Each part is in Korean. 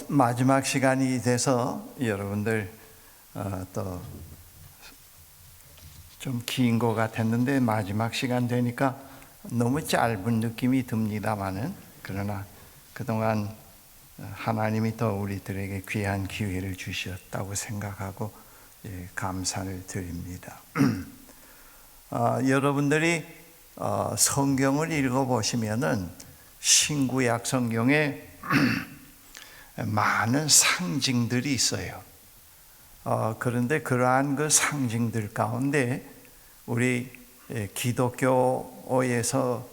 마지막 시간이 돼서 여러분들 또 좀 긴 것 같았는데 마지막 시간 되니까 너무 짧은 느낌이 듭니다만은, 그러나 그동안 하나님이 또 우리들에게 귀한 기회를 주셨다고 생각하고 감사를 드립니다. 여러분들이 성경을 읽어보시면은 신구약 성경에 많은 상징들이 있어요. 그런데 그러한 그 상징들 가운데 우리 기독교에서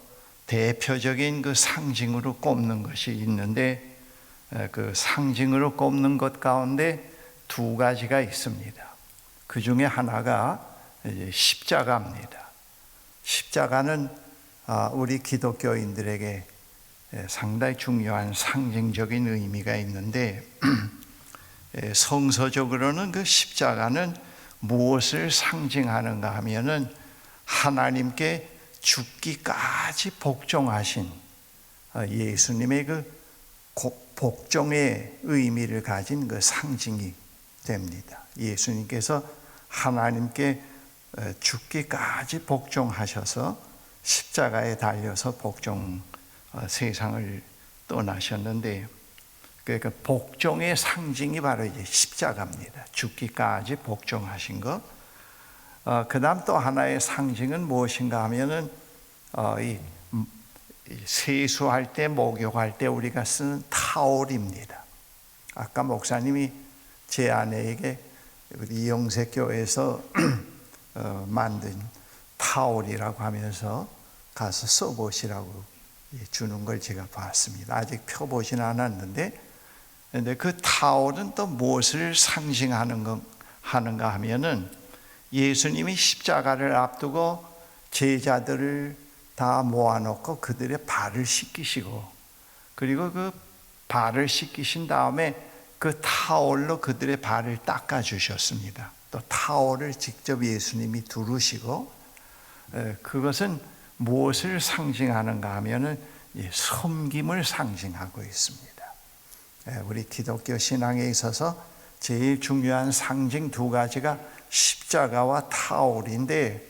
대표적인 그 상징으로 꼽는 것이 있는데, 그 상징으로 꼽는 것 가운데 두 가지가 있습니다. 그 중에 하나가 십자가입니다. 십자가는 우리 기독교인들에게 상당히 중요한 상징적인 의미가 있는데, 성서적으로는 그 십자가는 무엇을 상징하는가 하면은 하나님께 죽기까지 복종하신 예수님의 그 복종의 의미를 가진 그 상징이 됩니다. 예수님께서 하나님께 죽기까지 복종하셔서 십자가에 달려서 세상을 떠나셨는데, 그러니까 복종의 상징이 바로 이제 십자가입니다. 죽기까지 복종하신 것. 그 다음 또 하나의 상징은 무엇인가 하면은 이 세수할 때, 목욕할 때 우리가 쓰는 타올입니다. 아까 목사님이 제 아내에게 우리 이영색 교회에서 만든 타올이라고 하면서 가서 써보시라고 주는 걸 제가 봤습니다. 아직 펴보진 않았는데, 그런데 그 타올은 또 무엇을 상징하는가 하면은 예수님이 십자가를 앞두고 제자들을 다 모아놓고 그들의 발을 씻기시고, 그리고 그 발을 씻기신 다음에 그 타올로 그들의 발을 닦아주셨습니다. 또 타올을 직접 예수님이 두르시고, 그것은 무엇을 상징하는가 하면은 섬김을 상징하고 있습니다. 우리 기독교 신앙에 있어서 제일 중요한 상징 두 가지가 십자가와 타올인데,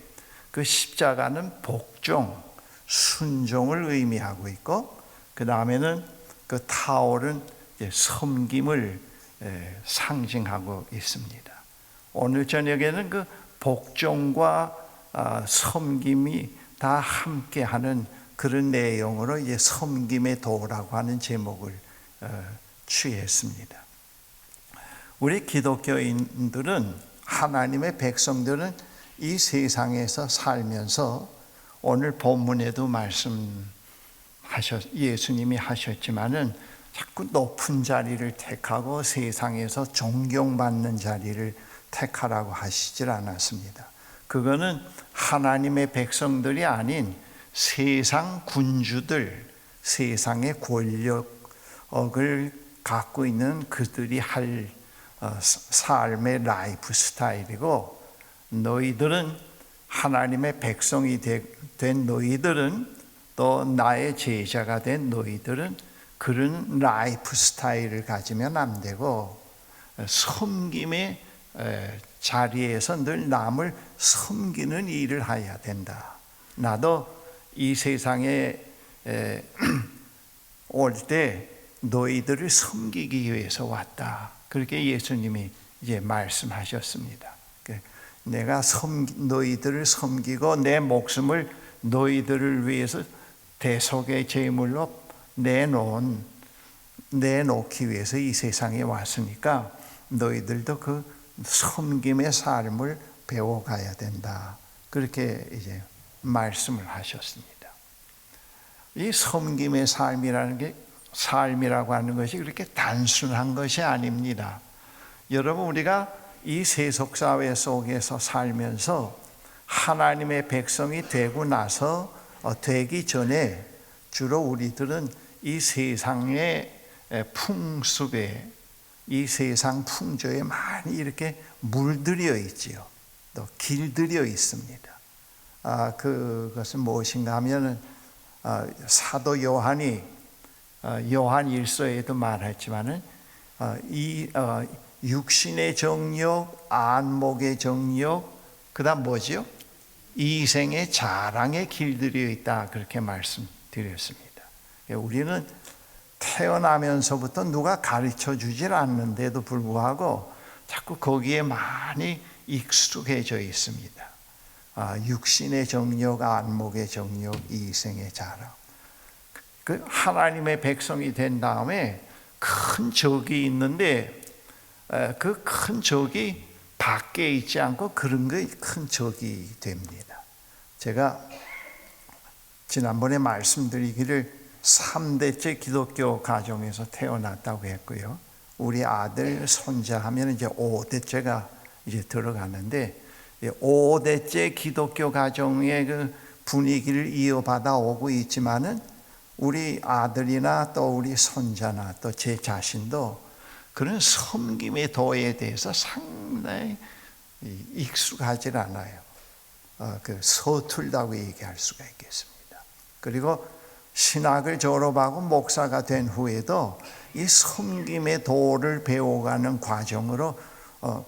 그 십자가는 복종, 순종을 의미하고 있고, 그 다음에는 그 타올은 섬김을 상징하고 있습니다. 오늘 저녁에는 그 복종과 섬김이 다 함께하는 그런 내용으로 섬김의 도라고 하는 제목을 취했습니다. 우리 기독교인들은, 하나님의 백성들은 이 세상에서 살면서 오늘 본문에도 예수님이 하셨지만은 자꾸 높은 자리를 택하고 세상에서 존경받는 자리를 택하라고 하시질 않았습니다. 그거는 하나님의 백성들이 아닌 세상 군주들, 세상의 권력을 갖고 있는 그들이 할 삶의 라이프 스타일이고, 너희들은, 하나님의 백성이 된 너희들은, 또 나의 제자가 된 너희들은 그런 라이프 스타일을 가지면 안 되고, 섬김의 자리에서 늘 남을 섬기는 일을 해야 된다. 나도 이 세상에 올 때 너희들을 섬기기 위해서 왔다. 그렇게 예수님이 이제 말씀하셨습니다. 내가 너희들을 섬기고 내 목숨을 너희들을 위해서 대속의 제물로 내놓기 위해서 이 세상에 왔으니까 너희들도 그 섬김의 삶을 배워가야 된다. 그렇게 이제 말씀을 하셨습니다. 이 섬김의 삶이라고 하는 것이 그렇게 단순한 것이 아닙니다. 여러분, 우리가 이 세속사회 속에서 살면서 하나님의 백성이 되고 나서 되기 전에 주로 우리들은 이 세상의 풍습에, 이 세상 풍조에 많이 이렇게 물들여 있지요. 또 길들여 있습니다. 그것은 무엇인가 하면은 사도 요한이 요한 1서에도 말했지만은 육신의 정욕, 안목의 정욕, 그다음 뭐지요? 이생의 자랑의 길들이 있다, 그렇게 말씀드렸습니다. 우리는 태어나면서부터 누가 가르쳐 주질 않는데도 불구하고 자꾸 거기에 많이 익숙해져 있습니다. 육신의 정욕, 안목의 정욕, 이생의 자랑. 그 하나님의 백성이 된 다음에 큰 적이 있는데 그 큰 적이 밖에 있지 않고 그런 게 큰 적이 됩니다. 제가 지난번에 말씀드리기를 3대째 기독교 가정에서 태어났다고 했고요. 우리 아들, 손자 하면 이제 5대째가 이제 들어가는데 5대째 기독교 가정의 그 분위기를 이어받아 오고 있지만은 우리 아들이나 또 우리 손자나 또 제 자신도 그런 섬김의 도에 대해서 상당히 익숙하지 않아요. 그 서툴다고 얘기할 수가 있겠습니다. 그리고 신학을 졸업하고 목사가 된 후에도 이 섬김의 도를 배워가는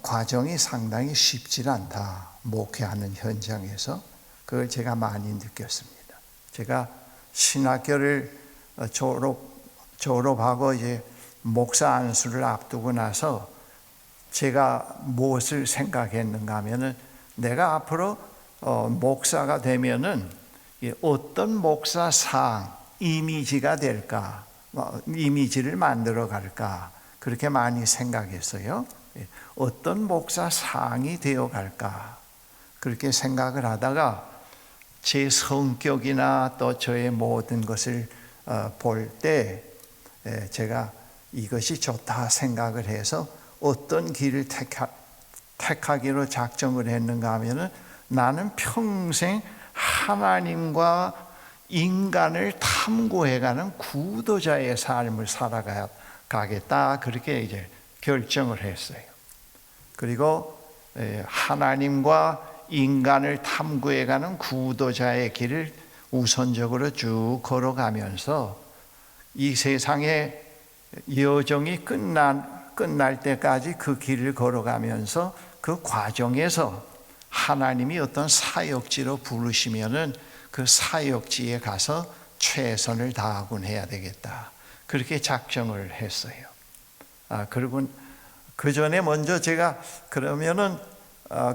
과정이 상당히 쉽지 않다. 목회하는 현장에서 그걸 제가 많이 느꼈습니다. 제가 신학교를 졸업하고 이제 목사 안수를 앞두고 나서 제가 무엇을 생각했는가 하면은 내가 앞으로 목사가 되면은 어떤 목사상 이미지가 될까, 이미지를 만들어 갈까, 그렇게 많이 생각했어요. 어떤 목사상이 되어 갈까, 그렇게 생각을 하다가 제 성격이나 또 저의 모든 것을 볼 때 제가 이것이 좋다 생각을 해서 어떤 길을 택하기로 작정을 했는가 하면은 나는 평생 하나님과 인간을 탐구해가는 구도자의 삶을 살아가겠다, 그렇게 이제 결정을 했어요. 그리고 하나님과 인간을 탐구해가는 구도자의 길을 우선적으로 쭉 걸어가면서 이 세상의 여정이 끝날 때까지 그 길을 걸어가면서 그 과정에서 하나님이 어떤 사역지로 부르시면은 그 사역지에 가서 최선을 다하곤 해야 되겠다, 그렇게 작정을 했어요. 그리고 그 전에 먼저 제가 그러면은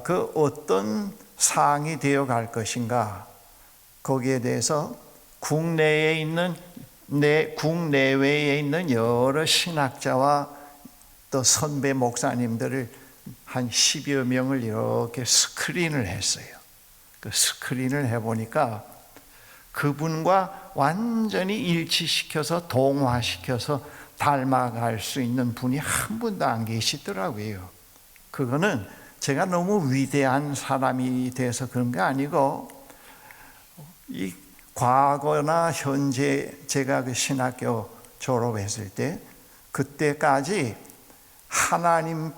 그 어떤 상이 되어 갈 것인가, 거기에 대해서 국내외에 있는 여러 신학자와 또 선배 목사님들을 한 10여 명을 이렇게 스크린을 했어요. 그 스크린을 해보니까 그분과 완전히 일치시켜서 동화시켜서 닮아갈 수 있는 분이 한 분도 안 계시더라고요. 그거는 제가 너무 위대한 사람이 돼서 그런 게 아니고, 이 과거나 현재 제가 그 신학교 졸업했을 때 그때까지 하나님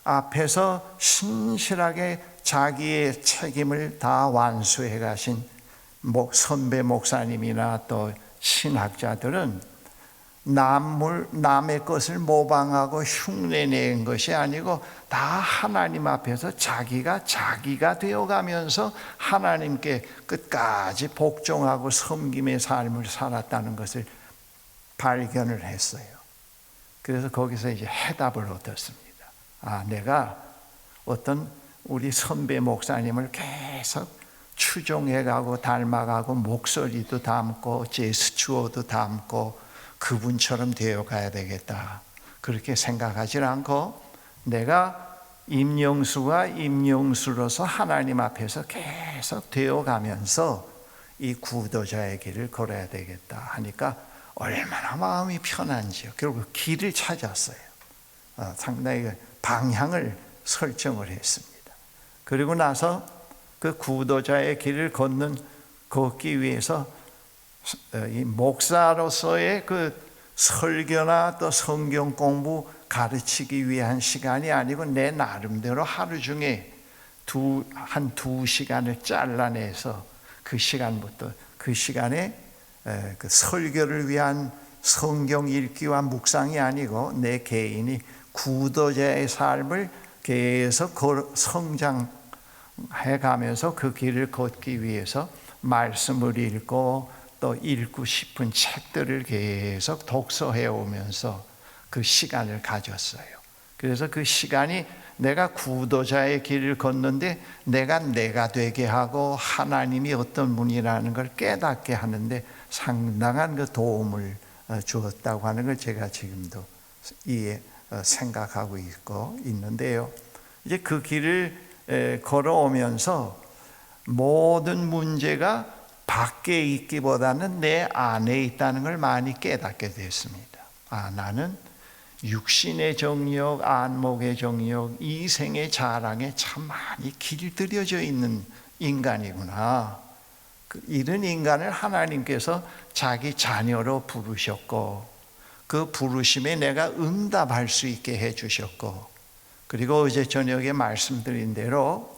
앞에서 신실하게 자기의 책임을 다 완수해 가신 선배 목사님이나 또 신학자들은 남의 것을 모방하고 흉내낸 것이 아니고 다 하나님 앞에서 자기가 되어가면서 하나님께 끝까지 복종하고 섬김의 삶을 살았다는 것을 발견을 했어요. 그래서 거기서 이제 해답을 얻었습니다. 내가 어떤 우리 선배 목사님을 계속 추종해가고 닮아가고 목소리도 담고 제스처도 담고 그분처럼 되어가야 되겠다, 그렇게 생각하지 않고 내가 임영수가 임영수로서 하나님 앞에서 계속 되어가면서 이 구도자의 길을 걸어야 되겠다 하니까 얼마나 마음이 편한지요. 결국 길을 찾았어요. 상당히 방향을 설정을 했습니다. 그리고 나서 그 구도자의 길을 걷기 위해서 이 목사로서의 그 설교나 또 성경 공부 가르치기 위한 시간이 아니고 내 나름대로 하루 중에 한 2시간을 잘라내서 그 시간에 그 설교를 위한 성경 읽기와 묵상이 아니고 내 개인이 구도자의 삶을 계속 성장해 가면서 그 길을 걷기 위해서 말씀을 읽고 또 읽고 싶은 책들을 계속 독서해 오면서 그 시간을 가졌어요. 그래서 그 시간이 내가 구도자의 길을 걷는데 내가 되게 하고 하나님이 어떤 분이라는 걸 깨닫게 하는데 상당한 그 도움을 주었다고 하는 걸 제가 지금도 생각하고 있는데요. 이제 그 길을 걸어오면서 모든 문제가 밖에 있기보다는 내 안에 있다는 걸 많이 깨닫게 됐습니다. 나는 육신의 정욕, 안목의 정욕, 이생의 자랑에 참 많이 길들여져 있는 인간이구나. 이런 인간을 하나님께서 자기 자녀로 부르셨고 그 부르심에 내가 응답할 수 있게 해주셨고, 그리고 어제 저녁에 말씀드린 대로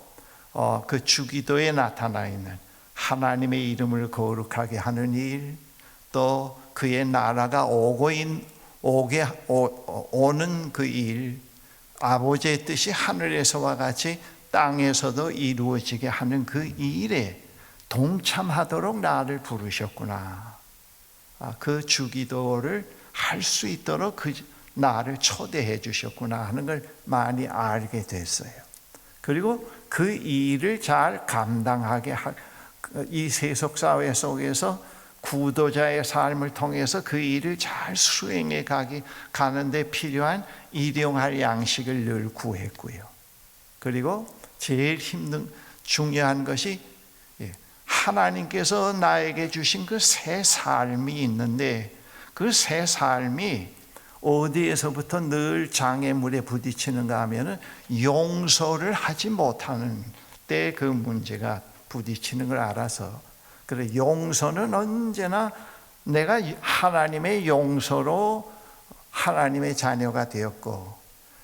그 주기도에 나타나 있는 하나님의 이름을 거룩하게 하는 일, 또 그의 나라가 오는 그 일, 아버지의 뜻이 하늘에서와 같이 땅에서도 이루어지게 하는 그 일에 동참하도록 나를 부르셨구나. 그 주기도를 할 수 있도록 나를 초대해 주셨구나 하는 걸 많이 알게 됐어요. 그리고 그 일을 잘 감당하게 이 세속사회 속에서 구도자의 삶을 통해서 그 일을 잘 수행해 가는데 필요한 일용할 양식을 늘 구했고요. 그리고 제일 중요한 것이 하나님께서 나에게 주신 그 새 삶이 있는데 그 새 삶이 어디에서부터 늘 장애물에 부딪히는가 하면은 용서를 하지 못하는 때 그 문제가 부딪히는 걸 알아서, 그래 용서는 언제나 내가 하나님의 용서로 하나님의 자녀가 되었고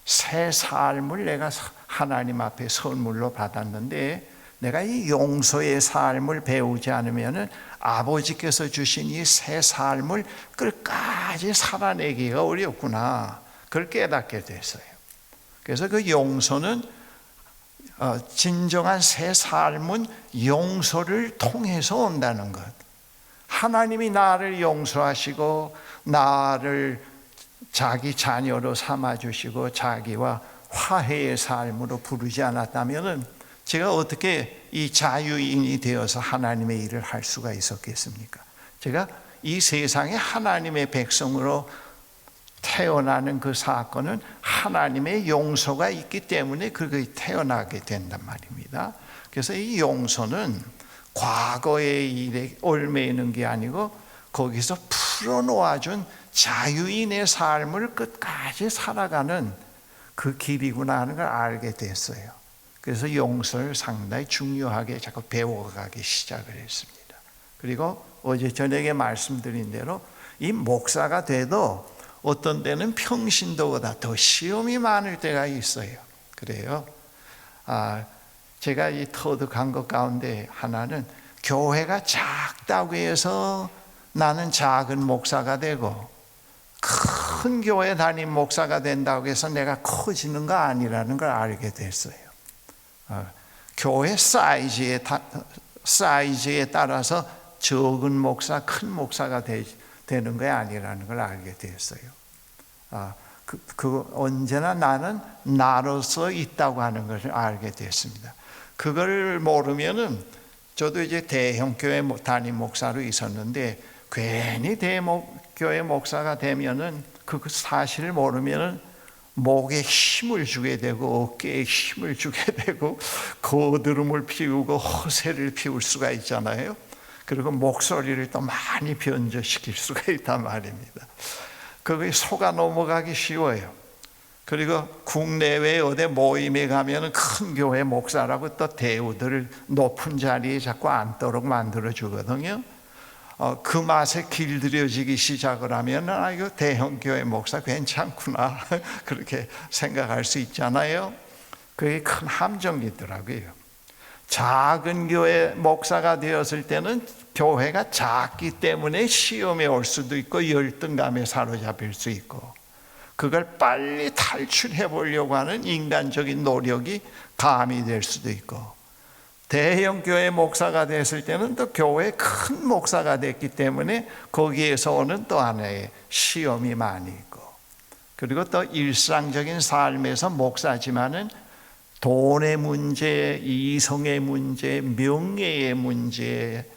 새 삶을 내가 하나님 앞에 선물로 받았는데 내가 이 용서의 삶을 배우지 않으면은 아버지께서 주신 이 새 삶을 끝까지 살아내기가 어렵구나. 그걸 깨닫게 됐어요. 그래서 그 용서는 진정한 새 삶은 용서를 통해서 온다는 것. 하나님이 나를 용서하시고 나를 자기 자녀로 삼아주시고 자기와 화해의 삶으로 부르지 않았다면은 제가 어떻게 이 자유인이 되어서 하나님의 일을 할 수가 있었겠습니까? 제가 이 세상에 하나님의 백성으로 태어나는 그 사건은 하나님의 용서가 있기 때문에 그렇게 태어나게 된단 말입니다. 그래서 이 용서는 과거의 일에 얽매이는 게 아니고 거기서 풀어놓아준 자유인의 삶을 끝까지 살아가는 그 길이구나 하는 걸 알게 됐어요. 그래서 용서를 상당히 중요하게 자꾸 배워가기 시작을 했습니다. 그리고 어제 저녁에 말씀드린 대로 이 목사가 돼도 어떤 때는 평신도보다 더 시험이 많을 때가 있어요. 그래요. 제가 이 터득한 것 가운데 하나는 교회가 작다고 해서 나는 작은 목사가 되고 큰 교회 담임 목사가 된다고 해서 내가 커지는 거 아니라는 걸 알게 됐어요. 교회 사이즈에 따라서 적은 목사, 큰 목사가 되는 게 아니라는 걸 알게 되었어요. 언제나 나는 나로서 있다고 하는 것을 알게 됐습니다. 그걸 모르면은 저도 이제 대형교회 담임 목사로 있었는데 괜히 대형교회 목사가 되면은 그 사실을 모르면은 목에 힘을 주게 되고 어깨에 힘을 주게 되고 거드름을 피우고 허세를 피울 수가 있잖아요. 그리고 목소리를 또 많이 변조시킬 수가 있단 말입니다. 그게 속아 넘어가기 쉬워요. 그리고 국내외 어디 모임에 가면 큰 교회 목사라고 또 대우들을 높은 자리에 자꾸 앉도록 만들어 주거든요. 그 맛에 길들여지기 시작을 하면 이거 대형 교회 목사 괜찮구나 그렇게 생각할 수 있잖아요. 그게 큰 함정이더라고요. 작은 교회 목사가 되었을 때는 교회가 작기 때문에 시험에 올 수도 있고 열등감에 사로잡힐 수 있고, 그걸 빨리 탈출해 보려고 하는 인간적인 노력이 가미될 수도 있고, 대형 교회 목사가 됐을 때는 또 교회 큰 목사가 됐기 때문에 거기에서 오는 또 하나의 시험이 많이 있고, 그리고 또 일상적인 삶에서 목사지만은 돈의 문제, 이성의 문제, 명예의 문제,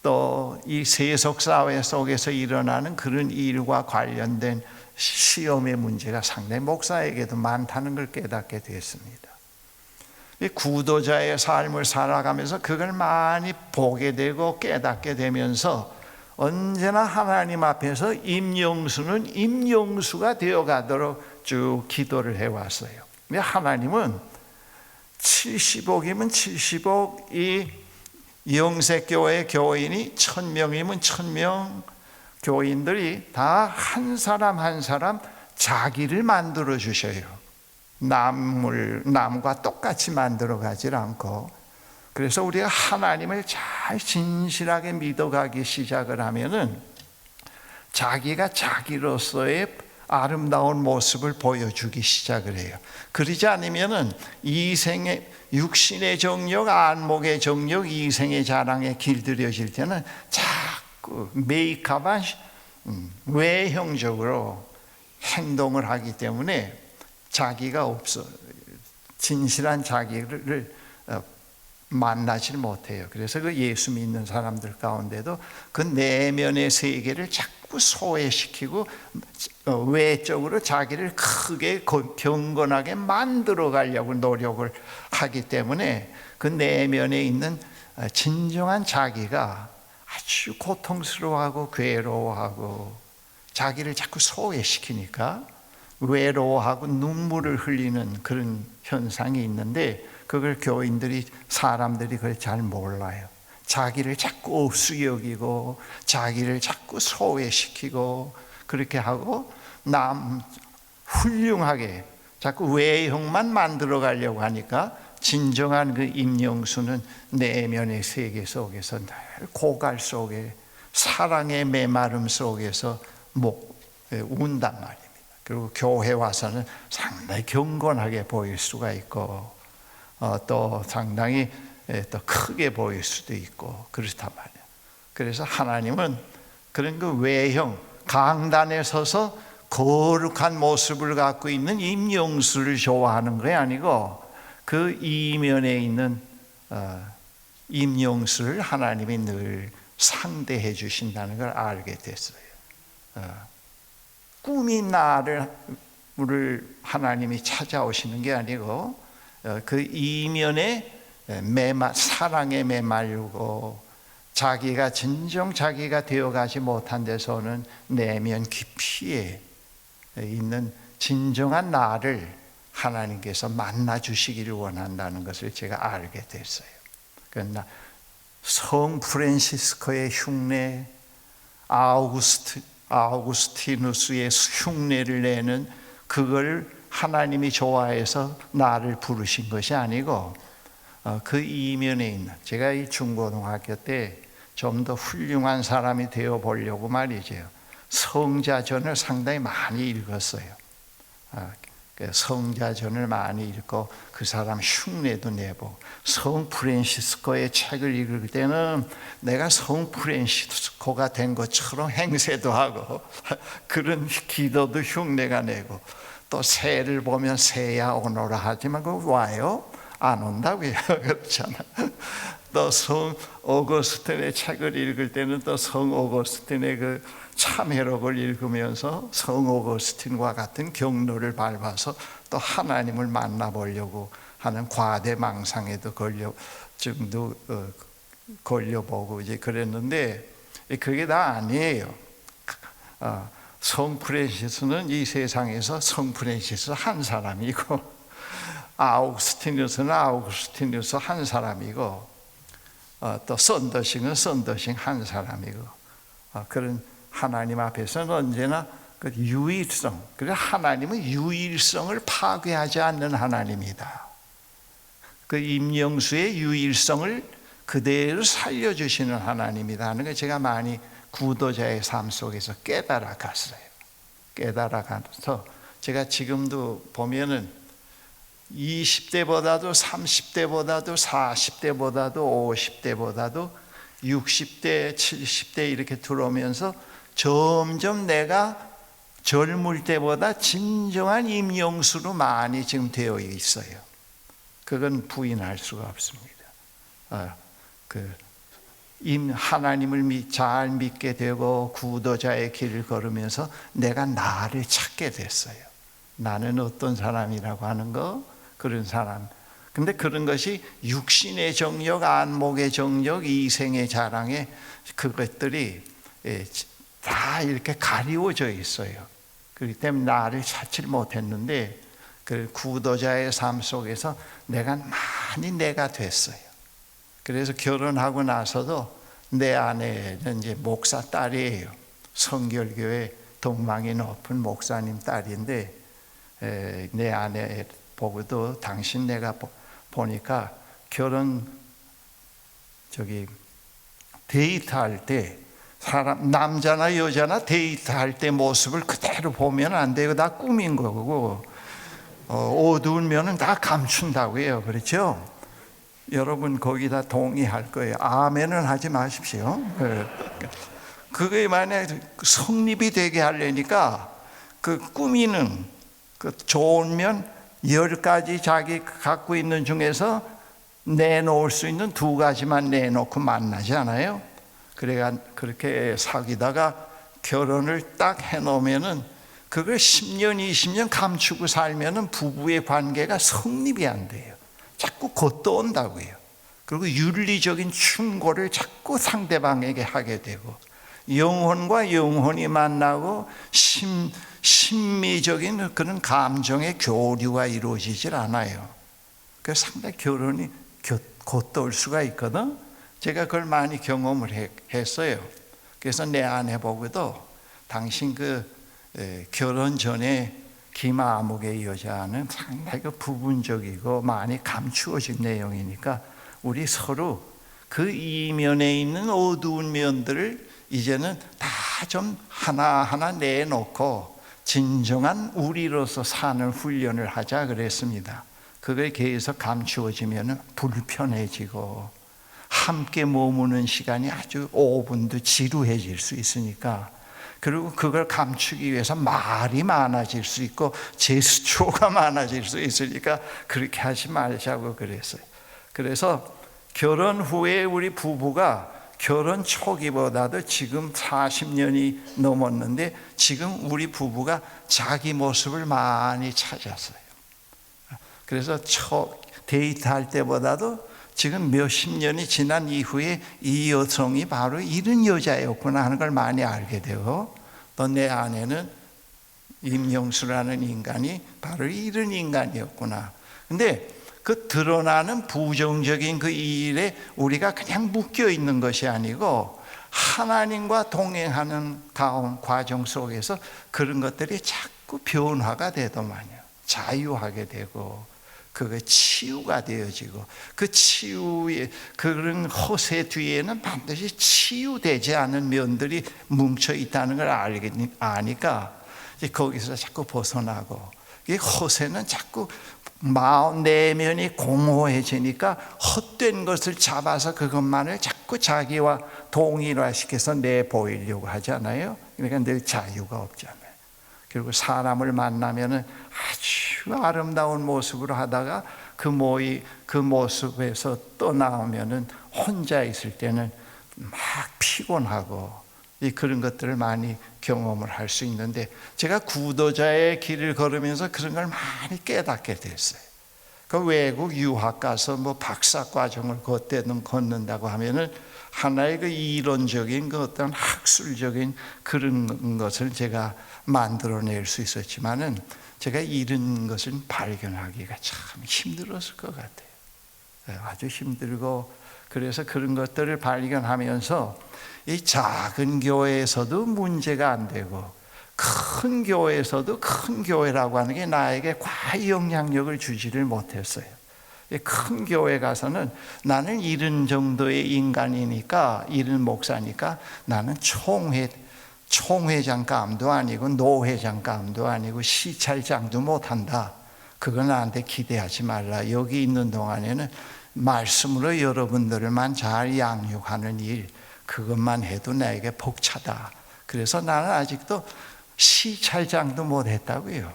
또 이 세속 사회 속에서 일어나는 그런 일과 관련된 시험의 문제가 상당히 목사에게도 많다는 걸 깨닫게 됐습니다. 이 구도자의 삶을 살아가면서 그걸 많이 보게 되고 깨닫게 되면서 언제나 하나님 앞에서 임영수는 임영수가 되어가도록 쭉 기도를 해왔어요. 하나님은 70억이면 70억, 이 영색교회 교인이 1000명이면 1000명 교인들이 다 한 사람 한 사람 자기를 만들어 주셔요. 남과 똑같이 만들어 가지 않고. 그래서 우리가 하나님을 잘 진실하게 믿어가기 시작을 하면은 자기가 자기로서의 아름다운 모습을 보여주기 시작을 해요. 그러지 않으면은 이생의 육신의 정욕, 안목의 정욕, 이생의 자랑에 길들여질 때는 자꾸 메이크업한 외형적으로 행동을 하기 때문에 자기가 없어, 진실한 자기를 만나질 못해요. 그래서 그 예수 믿는 사람들 가운데도 그 내면의 세계를 자꾸 소외시키고 외적으로 자기를 크게 경건하게 만들어 가려고 노력을 하기 때문에 그 내면에 있는 진정한 자기가 아주 고통스러워하고 괴로워하고 자기를 자꾸 소외시키니까 외로워하고 눈물을 흘리는 그런 현상이 있는데, 그걸 교인들이, 사람들이 그걸 잘 몰라요. 자기를 자꾸 없이 여기고 자기를 자꾸 소외시키고 그렇게 하고 훌륭하게 자꾸 외형만 만들어 가려고 하니까 진정한 그 임영수는 내면의 세계 속에서 늘 고갈 속에 사랑의 메마름 속에서 운단 말입니다. 그리고 교회 와서는 상당히 경건하게 보일 수가 있고 또 상당히 또 크게 보일 수도 있고 그렇단 말이에요. 그래서 하나님은 그런 그 외형, 강단에 서서 거룩한 모습을 갖고 있는 임영수를 좋아하는 게 아니고 그 이면에 있는 임영수를 하나님이 늘 상대해 주신다는 걸 알게 됐어요. 꿈이 나를 하나님이 찾아오시는 게 아니고 그 이면에 사랑에 메말르고 자기가 진정 자기가 되어가지 못한 데서는 내면 깊이에 있는 진정한 나를 하나님께서 만나 주시기를 원한다는 것을 제가 알게 됐어요. 그러나 성 프란시스코의 흉내, 아우구스티누스의 흉내를 내는 그걸 하나님이 좋아해서 나를 부르신 것이 아니고 그 이면에 있는, 제가 이 중고등학교 때 좀 더 훌륭한 사람이 되어 보려고 말이죠, 성자전을 상당히 많이 읽었어요. 성자전을 많이 읽고 그 사람 흉내도 내보고, 성 프란시스코의 책을 읽을 때는 내가 성 프란시스코가 된 것처럼 행세도 하고 그런 기도도 흉내가 내고, 또 새를 보면 새야 오너라 하지만 그거 와요? 안 온다고요. 그렇잖아. 또 성 오거스틴의 책을 읽을 때는 또 성 오거스틴의 그 참회록을 읽으면서 성 오거스틴과 같은 경로를 밟아서 또 하나님을 만나보려고 하는 과대망상에도 걸려보고 이제 그랬는데 그게 다 아니에요. 성 프란시스는 이 세상에서 성 프란시스 한 사람이고, 아우구스티누스는 아우구스티누스 한 사람이고, 또 썬더싱은 썬더싱 한 사람이고, 그런 하나님 앞에서는 언제나 그 유일성, 그래서 하나님은 유일성을 파괴하지 않는 하나님이다. 그 임영수의 유일성을 그대로 살려주시는 하나님이라는 걸 제가 많이 구도자의 삶 속에서 깨달아갔어요. 깨달아가서 제가 지금도 보면은 20대보다도 30대보다도 40대보다도 50대보다도 60대, 70대 이렇게 들어오면서 점점 내가 젊을 때보다 진정한 임영수로 많이 지금 되어 있어요. 그건 부인할 수가 없습니다. 하나님을 잘 믿게 되고 구도자의 길을 걸으면서 내가 나를 찾게 됐어요. 나는 어떤 사람이라고 하는 거, 그런 사람. 근데 그런 것이 육신의 정욕, 안목의 정욕, 이생의 자랑에 그것들이 다 이렇게 가리워져 있어요. 그렇기 때문에 나를 찾지 못했는데 그 구도자의 삶 속에서 내가 많이 내가 됐어요. 그래서 결혼하고 나서도 내 아내는 이제 목사 딸이에요. 성결교회 동망이 높은 목사님 딸인데 내 아내 보고도 당신 내가 보니까 데이트할 때 사람 남자나 여자나 데이트할 때 모습을 그대로 보면 안 돼요. 다 꾸민 거고 어두운 면은 다 감춘다고 해요. 그렇죠? 여러분 거기다 동의할 거예요. 아멘은 하지 마십시오. 그게 만약에 성립이 되게 하려니까 그 꾸미는 그 좋은 면 10가지 자기 갖고 있는 중에서 내놓을 수 있는 2가지만 내놓고 만나지 않아요? 그렇게 사귀다가 결혼을 딱 해놓으면은 그걸 10년, 20년 감추고 살면은 부부의 관계가 성립이 안 돼요. 자꾸 겉도온다고 해요. 그리고 윤리적인 충고를 자꾸 상대방에게 하게 되고 영혼과 영혼이 만나고 심미적인 그런 감정의 교류가 이루어지질 않아요. 그래서 상당히 결혼이 겉도올 수가 있거든. 제가 그걸 많이 경험을 했어요. 그래서 내 아내 보고도 당신 결혼 전에 김아목의 여자는 상당히 부분적이고 많이 감추어진 내용이니까 우리 서로 그 이면에 있는 어두운 면들을 이제는 다 좀 하나하나 내놓고 진정한 우리로서 사는 훈련을 하자 그랬습니다. 그게 계속 감추어지면 불편해지고 함께 머무는 시간이 아주 5분도 지루해질 수 있으니까, 그리고 그걸 감추기 위해서 말이 많아질 수 있고 제스처가 많아질 수 있으니까 그렇게 하지 말자고 그랬어요. 그래서 결혼 후에 우리 부부가 결혼 초기보다도 지금 40년이 넘었는데 지금 우리 부부가 자기 모습을 많이 찾았어요. 그래서 데이트할 때보다도 지금 몇십 년이 지난 이후에 이 여성이 바로 이런 여자였구나 하는 걸 많이 알게 되고, 또 내 아내는 임영수라는 인간이 바로 이런 인간이었구나. 근데 그 드러나는 부정적인 그 일에 우리가 그냥 묶여 있는 것이 아니고 하나님과 동행하는 과정 속에서 그런 것들이 자꾸 변화가 되더만요. 자유하게 되고 그게 치유가 되어지고, 그 치유의 그런 허세 뒤에는 반드시 치유되지 않은 면들이 뭉쳐 있다는 걸 아니까 이제 거기서 자꾸 벗어나고, 이 허세는 자꾸 마음 내면이 공허해지니까 헛된 것을 잡아서 그것만을 자꾸 자기와 동일화시켜서 내보이려고 하잖아요. 그러니까 늘 자유가 없잖아요. 그리고 사람을 만나면은 아주 아름다운 모습으로 하다가 그 모습에서 떠나오면은 혼자 있을 때는 막 피곤하고 그런 것들을 많이 경험을 할 수 있는데, 제가 구도자의 길을 걸으면서 그런 걸 많이 깨닫게 됐어요. 그 외국 유학 가서 뭐 박사 과정을 걷는다고 하면은 하나의 그 이론적인 그 어떤 학술적인 그런 것을 제가 만들어낼 수 있었지만은 제가 이런 것을 발견하기가 참 힘들었을 것 같아요. 아주 힘들고, 그래서 그런 것들을 발견하면서 이 작은 교회에서도 문제가 안 되고 큰 교회에서도 큰 교회라고 하는 게 나에게 과히 영향력을 주지를 못했어요. 큰 교회 가서는 나는 이런 정도의 인간이니까, 이런 목사니까 나는 총회장감도 아니고 노회장감도 아니고 시찰장도 못한다. 그건 나한테 기대하지 말라. 여기 있는 동안에는 말씀으로 여러분들만 잘 양육하는 일, 그것만 해도 나에게 벅차다. 그래서 나는 아직도 시찰장도 못했다고요.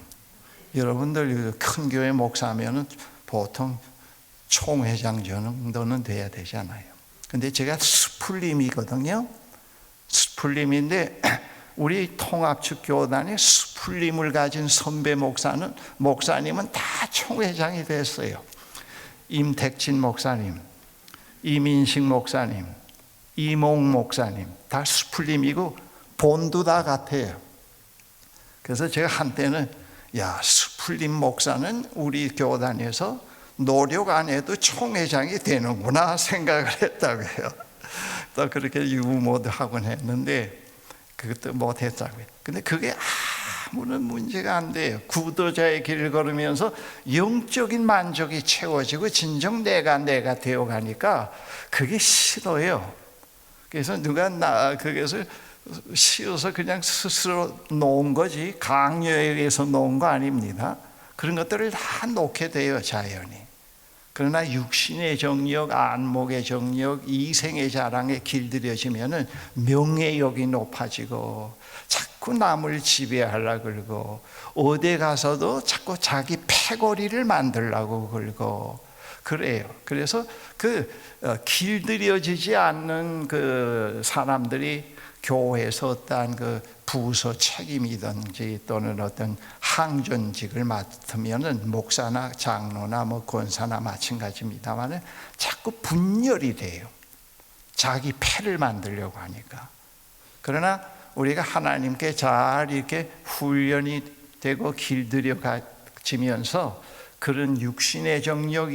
여러분들 큰 교회 목사면은 보통 총회장 정도는 돼야 되잖아요. 근데 제가 스풀림이거든요. 스풀림인데 우리 통합측 교단에 스풀림을 가진 선배 목사님은 다 총회장이 됐어요. 임택진 목사님, 이민식 목사님, 이몽 목사님 다 스풀림이고 본도 다 같아요. 그래서 제가 한때는 스풀림 목사는 우리 교단에서 노력 안 해도 총회장이 되는구나 생각을 했다고요. 또 그렇게 유모도 하곤 했는데 그것도 못했다고요. 근데 그게 아무런 문제가 안 돼요. 구도자의 길을 걸으면서 영적인 만족이 채워지고 진정 내가 되어가니까 그게 싫어요. 그래서 누가 그것을 싫어서 그냥 스스로 놓은 거지 강요에 의해서 놓은 거 아닙니다. 그런 것들을 다 놓게 돼요, 자연히. 그러나 육신의 정력, 안목의 정력, 이생의 자랑에 길들여지면은 명예욕이 높아지고 자꾸 남을 지배하려고 그러고 어디 가서도 자꾸 자기 패거리를 만들려고 그러고 그래요. 그래서 길들여지지 않는 그 사람들이 교회에서 어떠한 그 부서 책임이든지 또는 어떤 항존직을 맡으면은 목사나 장로나 권사나 마찬가지입니다만은 자꾸 분열이 돼요. 자기 패를 만들려고 하니까. 그러나 우리가 하나님께 잘 이렇게 훈련이 되고 길들여지면서 그런 육신의 정력,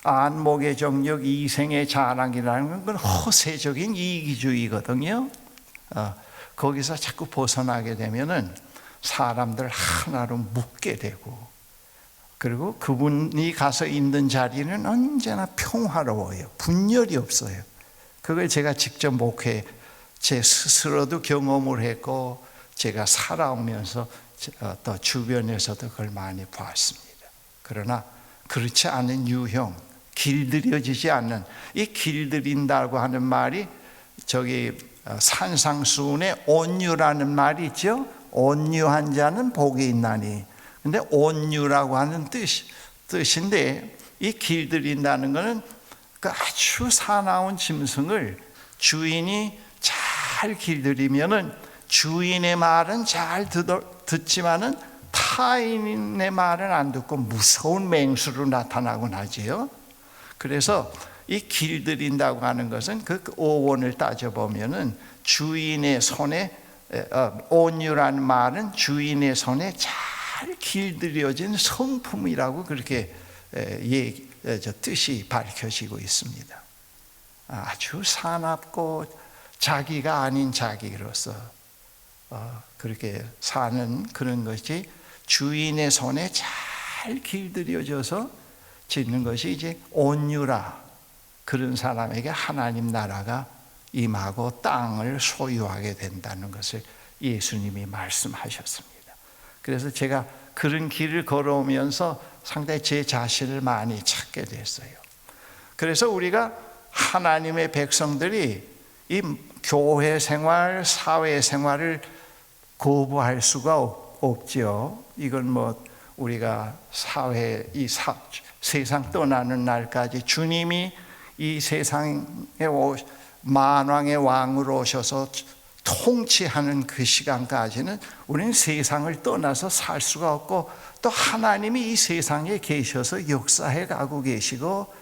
안목의 정력, 이생의 자랑이라는 건 허세적인 이기주의거든요. 거기서 자꾸 벗어나게 되면은 사람들 하나로 묶게 되고, 그리고 그분이 가서 있는 자리는 언제나 평화로워요. 분열이 없어요. 그걸 제가 직접 제 스스로도 경험을 했고 제가 살아오면서 또 주변에서도 그걸 많이 봤습니다. 그러나 그렇지 않은 유형, 길들여지지 않는, 이 길들인다고 하는 말이 산상수훈에 온유라는 말이 있죠. 온유한 자는 복이 있나니. 근데 온유라고 하는 뜻인데 이 길들인다는 것은 그 아주 사나운 짐승을 주인이 잘 길들이면은 주인의 말은 잘 듣지만은 타인의 말은 안 듣고 무서운 맹수로 나타나곤 하지요. 그래서 이 길들인다고 하는 것은 그 어원을 따져보면은 주인의 손에, 온유라는 말은 주인의 손에 잘 길들여진 성품이라고 그렇게 뜻이 밝혀지고 있습니다. 아주 사납고 자기가 아닌 자기로서 그렇게 사는 그런 것이 주인의 손에 잘 길들여져서 짓는 것이 이제 온유라. 그런 사람에게 하나님 나라가 임하고 땅을 소유하게 된다는 것을 예수님이 말씀하셨습니다. 그래서 제가 그런 길을 걸어오면서 상당히 제 자신을 많이 찾게 됐어요. 그래서 우리가 하나님의 백성들이 이 교회 생활, 사회 생활을 거부할 수가 없죠. 이건 우리가 세상 떠나는 날까지 주님이 이 세상에 만왕의 왕으로 오셔서 통치하는 그 시간까지는 우리는 세상을 떠나서 살 수가 없고, 또 하나님이 이 세상에 계셔서 역사해 가고 계시고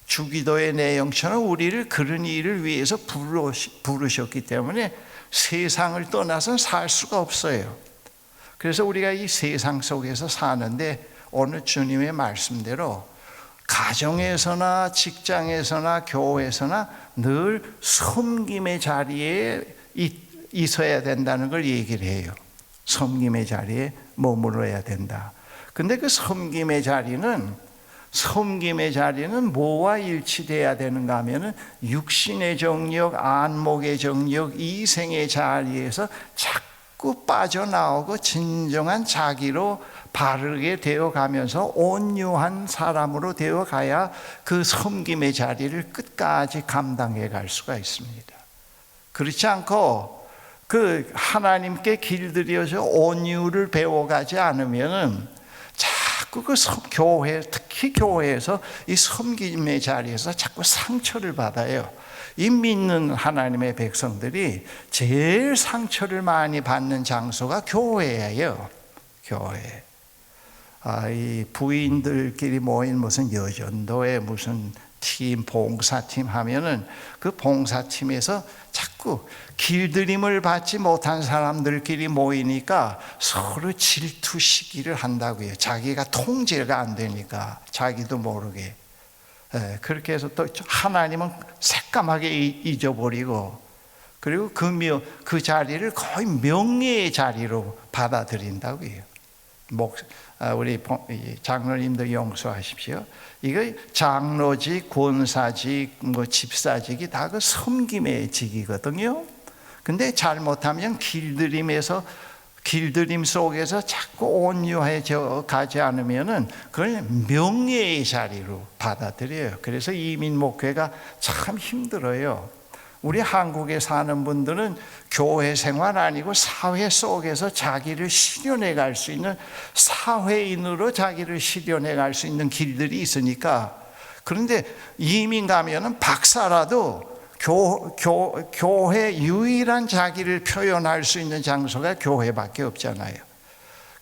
주기도의 내용처럼 우리를 그런 일을 위해서 부르셨기 때문에 세상을 떠나서 살 수가 없어요. 그래서 우리가 이 세상 속에서 사는데 오늘 주님의 말씀대로 가정에서나 직장에서나 교회에서나 늘 섬김의 자리에 있어야 된다는 걸 얘기를 해요. 섬김의 자리에 머물러야 된다. 근데 그 섬김의 자리는 섬김의 자리는 뭐와 일치돼야 되는가 하면은 육신의 정력, 안목의 정력, 이생의 자리에서 자꾸 빠져나오고 진정한 자기로 바르게 되어가면서 온유한 사람으로 되어가야 그 섬김의 자리를 끝까지 감당해 갈 수가 있습니다. 그렇지 않고 그 하나님께 길들여서 온유를 배워가지 않으면은 자꾸 그 교회, 특히 교회에서 이 섬김의 자리에서 자꾸 상처를 받아요. 이 믿는 하나님의 백성들이 제일 상처를 많이 받는 장소가 교회예요. 교회. 이 부인들끼리 모인 무슨 여전도회 무슨 팀, 봉사팀 하면은 그 봉사팀에서 자꾸 길들임을 받지 못한 사람들끼리 모이니까 서로 질투 시기를 한다고요. 자기가 통제가 안 되니까 자기도 모르게. 그렇게 해서 또 하나님은 새까맣게 잊어버리고, 그리고 그 자리를 거의 명예의 자리로 받아들인다고요. 우리 장로님들 용서하십시오. 이거 장로직, 권사직, 집사직이 다 그 섬김의 직이거든요. 근데 잘못하면 길들임 속에서 자꾸 온유해져 가지 않으면은 그걸 명예의 자리로 받아들여요. 그래서 이민 목회가 참 힘들어요. 우리 한국에 사는 분들은 교회 생활 아니고 사회 속에서 자기를 실현해 갈 수 있는, 사회인으로 자기를 실현해 갈 수 있는 길들이 있으니까. 그런데 이민 가면은 박사라도 교회 유일한 자기를 표현할 수 있는 장소가 교회밖에 없잖아요.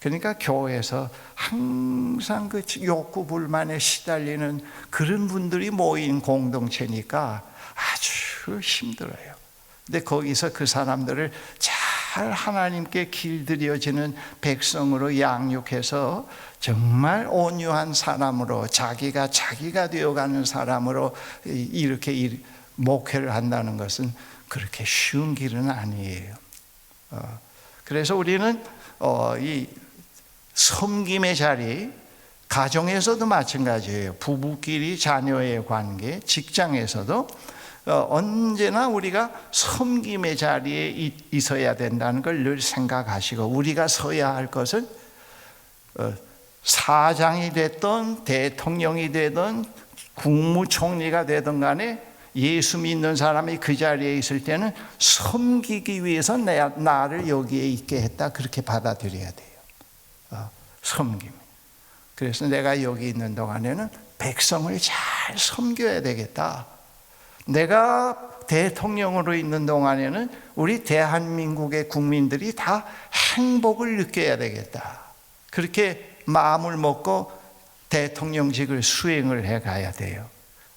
그러니까 교회에서 항상 그 욕구 불만에 시달리는 그런 분들이 모인 공동체니까 아주 힘들어요. 근데 거기서 그 사람들을 잘 하나님께 길들여지는 백성으로 양육해서 정말 온유한 사람으로, 자기가 되어가는 사람으로 이렇게 목회를 한다는 것은 그렇게 쉬운 길은 아니에요. 그래서 우리는 이 섬김의 자리, 가정에서도 마찬가지예요. 부부끼리 자녀의 관계, 직장에서도 언제나 우리가 섬김의 자리에 있어야 된다는 걸 늘 생각하시고, 우리가 서야 할 것은 사장이 됐든 대통령이 되든 국무총리가 되든 간에 예수 믿는 사람이 그 자리에 있을 때는 섬기기 위해서 나를 여기에 있게 했다, 그렇게 받아들여야 돼요. 섬김. 그래서 내가 여기 있는 동안에는 백성을 잘 섬겨야 되겠다. 내가 대통령으로 있는 동안에는 우리 대한민국의 국민들이 다 행복을 느껴야 되겠다. 그렇게 마음을 먹고 대통령직을 수행을 해 가야 돼요.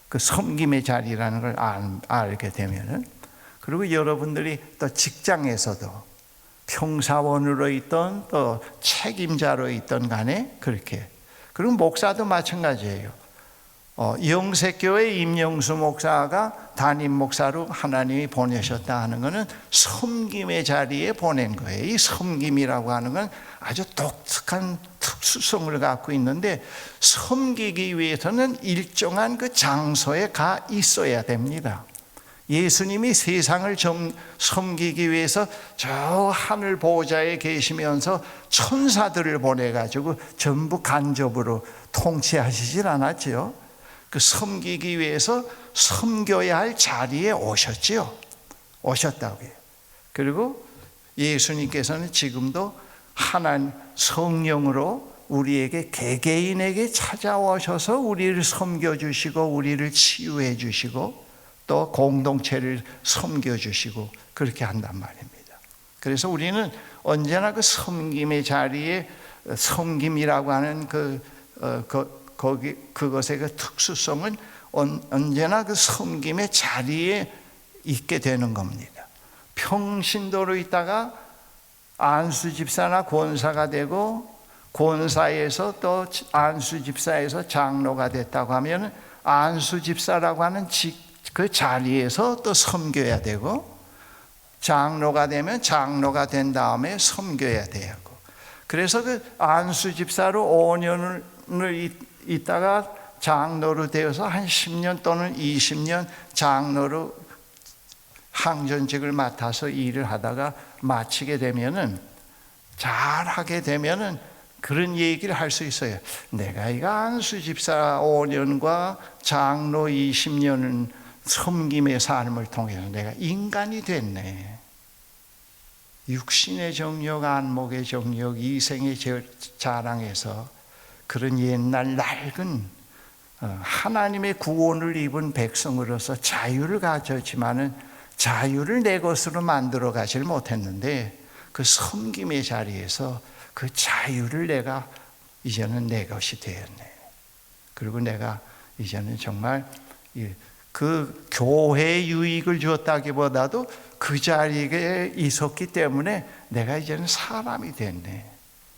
그 섬김의 자리라는 걸 알게 되면은. 그리고 여러분들이 또 직장에서도 평사원으로 있던 또 책임자로 있던 간에 그렇게. 그리고 목사도 마찬가지예요. 영색교회 임영수 목사가 담임 목사로 하나님이 보내셨다 하는 것은 섬김의 자리에 보낸 거예요. 이 섬김이라고 하는 건 아주 독특한 특수성을 갖고 있는데, 섬기기 위해서는 일정한 그 장소에 가 있어야 됩니다. 예수님이 세상을 섬기기 위해서 저 하늘 보좌에 계시면서 천사들을 보내가지고 전부 간접으로 통치하시질 않았죠. 그 섬기기 위해서 섬겨야 할 자리에 오셨지요. 오셨다고요. 그리고 예수님께서는 지금도 하나님 성령으로 우리에게 개개인에게 찾아오셔서 우리를 섬겨주시고 우리를 치유해 주시고 또 공동체를 섬겨주시고 그렇게 한단 말입니다. 그래서 우리는 언제나 그 섬김의 자리에, 섬김이라고 하는 그것의 그 특수성은 언제나 그 섬김의 자리에 있게 되는 겁니다. 평신도로 있다가 안수 집사나 권사가 되고, 권사에서 또 안수 집사에서 장로가 됐다고 하면 안수 집사라고 하는 그 자리에서 또 섬겨야 되고, 장로가 되면 장로가 된 다음에 섬겨야 되고. 그래서 그 안수 집사로 5년을 있다가 장로로 되어서 한 10년 또는 20년 장로로 항전직을 맡아서 일을 하다가 마치게 되면은, 잘하게 되면은 그런 얘기를 할 수 있어요. 내가 이거 안수 집사 5년과 장로 20년은 섬김의 삶을 통해서 내가 인간이 됐네. 육신의 정욕, 안목의 정욕, 이생의 자랑에서 그런 옛날 낡은 하나님의 구원을 입은 백성으로서 자유를 가졌지만은 자유를 내 것으로 만들어 가질 못했는데, 그 섬김의 자리에서 그 자유를 내가 이제는 내 것이 되었네. 그리고 내가 이제는 정말 그 교회에 유익을 주었다기보다도 그 자리에 있었기 때문에 내가 이제는 사람이 됐네.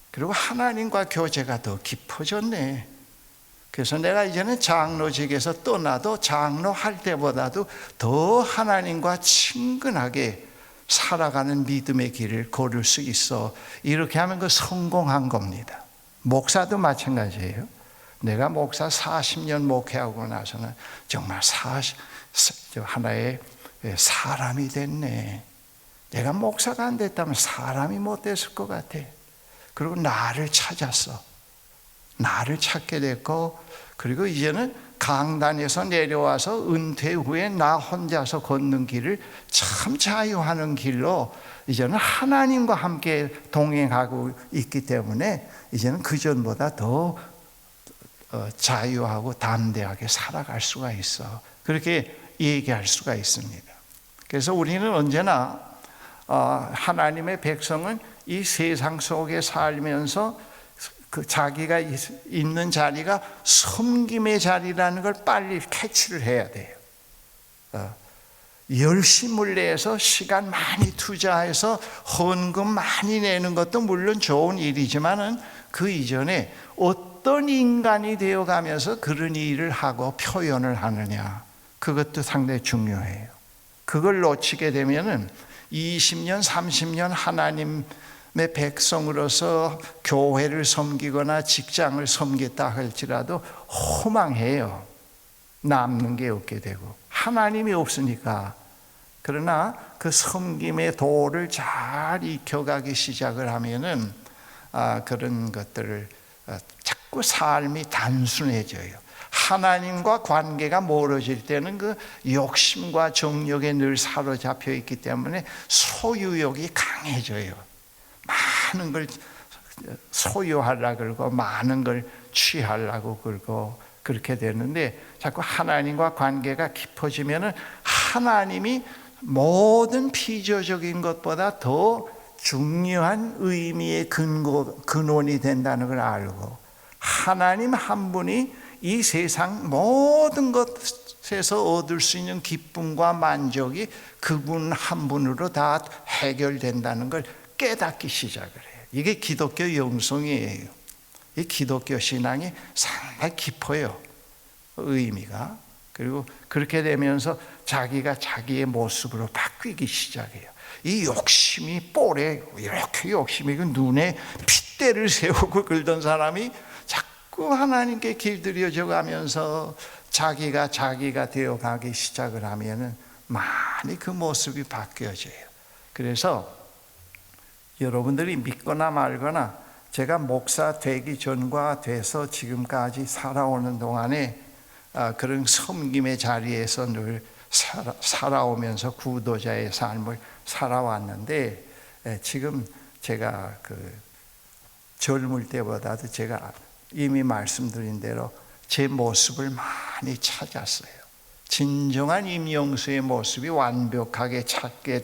그리고 하나님과 교제가 더 깊어졌네. 그래서 내가 이제는 장로직에서 떠나도 장로할 때보다도 더 하나님과 친근하게 살아가는 믿음의 길을 걸을 수 있어. 이렇게 하면 그 성공한 겁니다. 목사도 마찬가지예요. 내가 목사 40년 목회하고 나서는 정말 하나의 사람이 됐네. 내가 목사가 안 됐다면 사람이 못 됐을 것 같아. 그리고 나를 찾았어. 나를 찾게 됐고, 그리고 이제는 강단에서 내려와서 은퇴 후에 나 혼자서 걷는 길을 참 자유하는 길로 이제는 하나님과 함께 동행하고 있기 때문에 이제는 그전보다 더 자유하고 담대하게 살아갈 수가 있어. 그렇게 얘기할 수가 있습니다. 그래서 우리는 언제나 하나님의 백성은 이 세상 속에 살면서 그 자기가 있는 자리가 섬김의 자리라는 걸 빨리 캐치를 해야 돼요. 열심을 내서 시간 많이 투자해서 헌금 많이 내는 것도 물론 좋은 일이지만은 그 이전에 어떤 인간이 되어가면서 그런 일을 하고 표현을 하느냐, 그것도 상당히 중요해요. 그걸 놓치게 되면은 20년, 30년 하나님의 백성으로서 교회를 섬기거나 직장을 섬겼다 할지라도 허망해요. 남는 게 없게 되고 하나님이 없으니까. 그러나 그 섬김의 도를 잘 익혀가기 시작을 하면은 그런 것들을 자꾸 삶이 단순해져요. 하나님과 관계가 멀어질 때는 그 욕심과 정욕에 늘 사로잡혀 있기 때문에 소유욕이 강해져요. 많은 걸 소유하려고 그러고 많은 걸 취하려고 그러고 그렇게 되는데, 자꾸 하나님과 관계가 깊어지면은 하나님이 모든 피조적인 것보다 더 중요한 의미의 근원이 된다는 걸 알고, 하나님 한 분이 이 세상 모든 것에서 얻을 수 있는 기쁨과 만족이 그분 한 분으로 다 해결된다는 걸 깨닫기 시작을 해요. 이게 기독교 영성이에요. 이 기독교 신앙이 상당히 깊어요, 의미가. 그리고 그렇게 되면서 자기가 자기의 모습으로 바뀌기 시작해요. 이 욕심이 볼에 이렇게 욕심이 눈에 핏대를 세우고 그러던 사람이 자꾸 하나님께 길들여져 가면서 자기가 되어가기 시작을 하면은 많이 그 모습이 바뀌어져요. 그래서 여러분들이 믿거나 말거나 제가 목사 되기 전과 돼서 지금까지 살아오는 동안에 그런 섬김의 자리에서 늘 살아오면서 구도자의 삶을 살아왔는데, 지금 제가 그 젊을 때보다도 제가 이미 말씀드린 대로 제 모습을 많이 찾았어요. 진정한 임영수의 모습이 완벽하게 찾게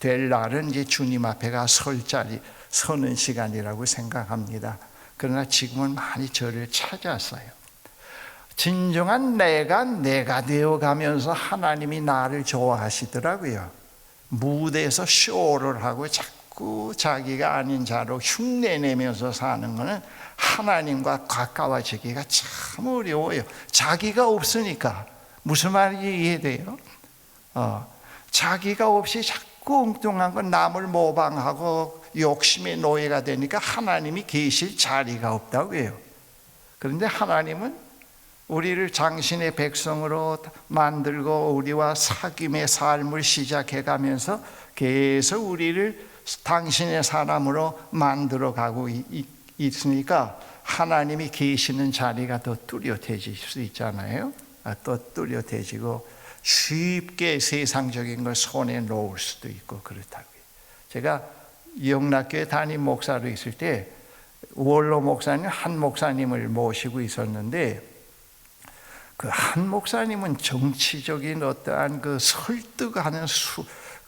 될 날은 이제 주님 앞에 가 서는 시간이라고 생각합니다. 그러나 지금은 많이 저를 찾았어요. 진정한 내가 되어가면서 하나님이 나를 좋아하시더라고요. 무대에서 쇼를 하고 자꾸 자기가 아닌 자로 흉내내면서 사는 것은 하나님과 가까워지기가 참 어려워요. 자기가 없으니까. 무슨 말인지 이해돼요? 자기가 없이 자꾸 엉뚱한 건 남을 모방하고 욕심의 노예가 되니까 하나님이 계실 자리가 없다고 해요. 그런데 하나님은 우리를 당신의 백성으로 만들고 우리와 사귐의 삶을 시작해 가면서 계속 우리를 당신의 사람으로 만들어 가고 있으니까 하나님이 계시는 자리가 더 뚜렷해질 수 있잖아요. 또 뚜렷해지고 쉽게 세상적인 걸 손에 놓을 수도 있고 그렇다고요. 제가 영락교회 담임 목사로 있을 때 원로 목사님 한 목사님을 모시고 있었는데 그 한 목사님은 정치적인 어떠한 그 설득하는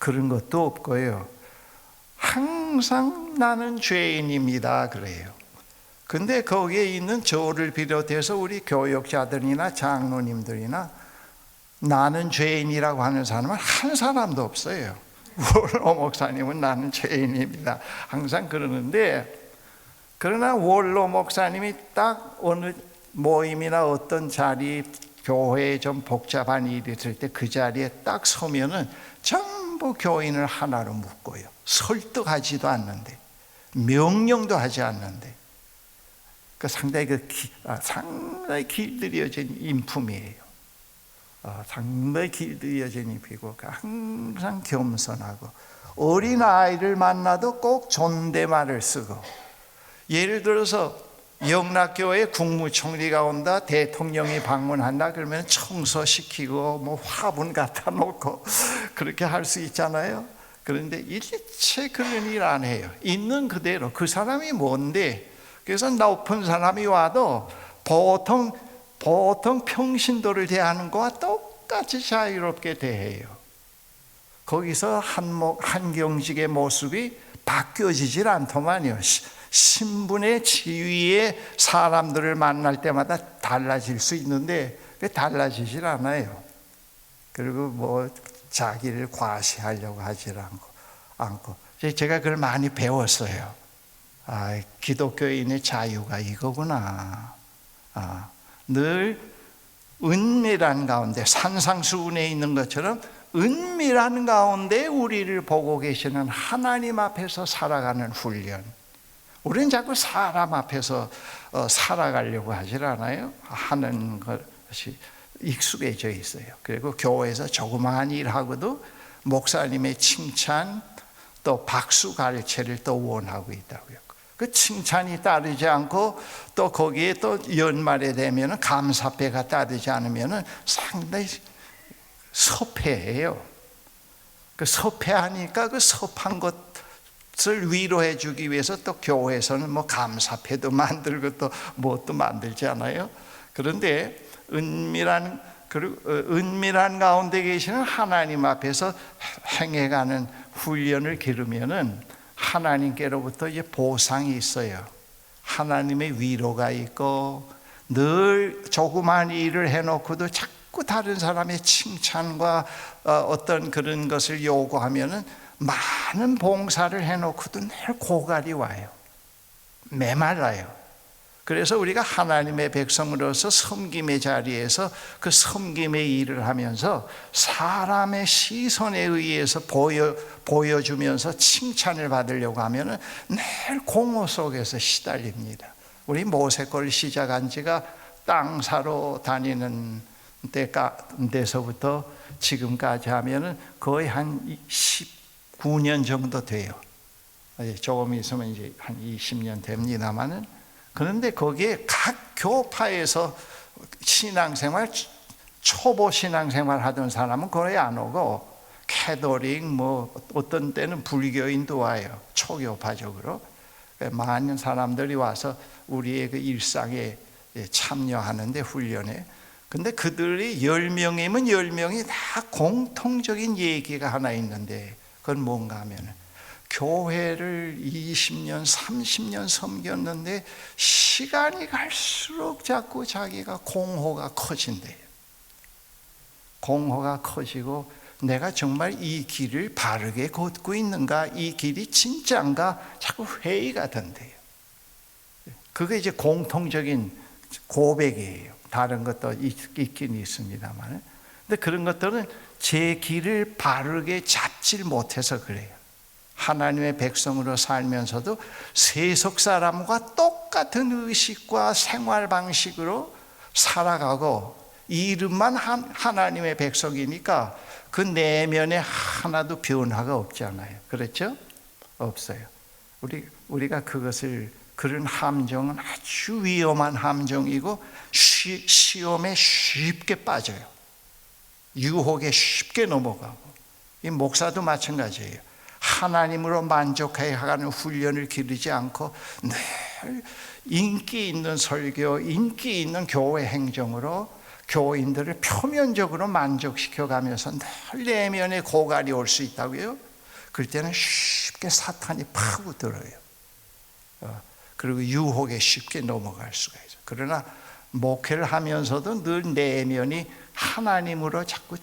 그런 것도 없고요. 항상 나는 죄인입니다 그래요. 근데 거기에 있는 저를 비롯해서 우리 교역자들이나 장로님들이나 나는 죄인이라고 하는 사람은 한 사람도 없어요. 원로 목사님은 나는 죄인입니다 항상 그러는데, 그러나 원로 목사님이 딱 어느 모임이나 어떤 자리, 교회에 좀 복잡한 일이 있을 때 그 자리에 딱 서면은 전부 교인을 하나로 묶어요. 설득하지도 않는데, 명령도 하지 않는데, 상당히 상당히 길들여진 인품이에요. 상당히 길들여진 인품이고 항상 겸손하고, 어린 아이를 만나도 꼭 존댓말을 쓰고, 예를 들어서 영락교회 국무총리가 온다, 대통령이 방문한다 그러면 청소시키고 뭐 화분 갖다 놓고 그렇게 할 수 있잖아요. 그런데 일체 그런 일 안 해요. 있는 그대로 그 사람이 뭔데, 그래서 높은 사람이 와도 보통 평신도를 대하는 것과 똑같이 자유롭게 대해요. 거기서 한경직의 모습이 바뀌어지질 않더만요. 신분의 지위의 사람들을 만날 때마다 달라질 수 있는데 달라지질 않아요. 그리고 뭐 자기를 과시하려고 하질 않고 제가 그걸 많이 배웠어요. 기독교인의 자유가 이거구나. 늘 은밀한 가운데, 산상수훈에 있는 것처럼 은밀한 가운데 우리를 보고 계시는 하나님 앞에서 살아가는 훈련. 우리는 자꾸 사람 앞에서 살아가려고 하질 않아요. 하는 것이 익숙해져 있어요. 그리고 교회에서 조그마한 일하고도 목사님의 칭찬 또 박수 갈채를 또 원하고 있다고요. 그 칭찬이 따르지 않고 또 거기에 또 연말에 되면 감사패가 따르지 않으면 상당히 섭해해요. 그 섭해하니까 그 섭한 것을 위로해 주기 위해서 또 교회에서는 뭐 감사패도 만들고 또 뭣도 만들지 않아요. 그런데 은밀한 가운데 계시는 하나님 앞에서 행해가는 훈련을 기르면은 하나님께로부터 이제 보상이 있어요. 하나님의 위로가 있고, 늘 조그만 일을 해놓고도 자꾸 다른 사람의 칭찬과 어떤 그런 것을 요구하면은 많은 봉사를 해놓고도 늘 고갈이 와요. 메말라요. 그래서 우리가 하나님의 백성으로서 섬김의 자리에서 그 섬김의 일을 하면서 사람의 시선에 의해서 보여주면서 칭찬을 받으려고 하면은 늘 공허 속에서 시달립니다. 우리 모세골 시작한 지가 땅 사러 다니는 데서부터 지금까지 하면은 거의 한 19년 정도 돼요. 조금 있으면 이제 한 20년 됩니다만은, 그런데 거기에 각 교파에서 신앙생활, 초보 신앙생활 하던 사람은 거의 안 오고, 캐톨릭 뭐 어떤 때는 불교인도 와요. 초교파적으로 많은 사람들이 와서 우리의 그 일상에 참여하는데, 훈련에. 근데 그들이 10명이면 10명이 다 공통적인 얘기가 하나 있는데, 그건 뭔가 하면 교회를 20년, 30년 섬겼는데 시간이 갈수록 자꾸 자기가 공허가 커진대요. 공허가 커지고 내가 정말 이 길을 바르게 걷고 있는가, 이 길이 진짜인가 자꾸 회의가 된대요. 그게 이제 공통적인 고백이에요. 다른 것도 있긴 있습니다만, 근데 그런 것들은 제 길을 바르게 잡질 못해서 그래요. 하나님의 백성으로 살면서도 세속 사람과 똑같은 의식과 생활 방식으로 살아가고 이름만 하나님의 백성이니까 그 내면에 하나도 변화가 없잖아요. 그렇죠? 없어요. 우리가 그런 함정은 아주 위험한 함정이고 시험에 쉽게 빠져요. 유혹에 쉽게 넘어가고. 이 목사도 마찬가지예요. 하나님으로 만족해야 하는 훈련을 기르지 않고 늘 인기 있는 설교, 인기 있는 교회 행정으로 교인들을 표면적으로 만족시켜가면서 늘 내면에 고갈이 올 수 있다고요. 그럴 때는 쉽게 사탄이 파고들어요. 그리고 유혹에 쉽게 넘어갈 수가 있어요. 그러나 목회를 하면서도 늘 내면이 하나님으로 자꾸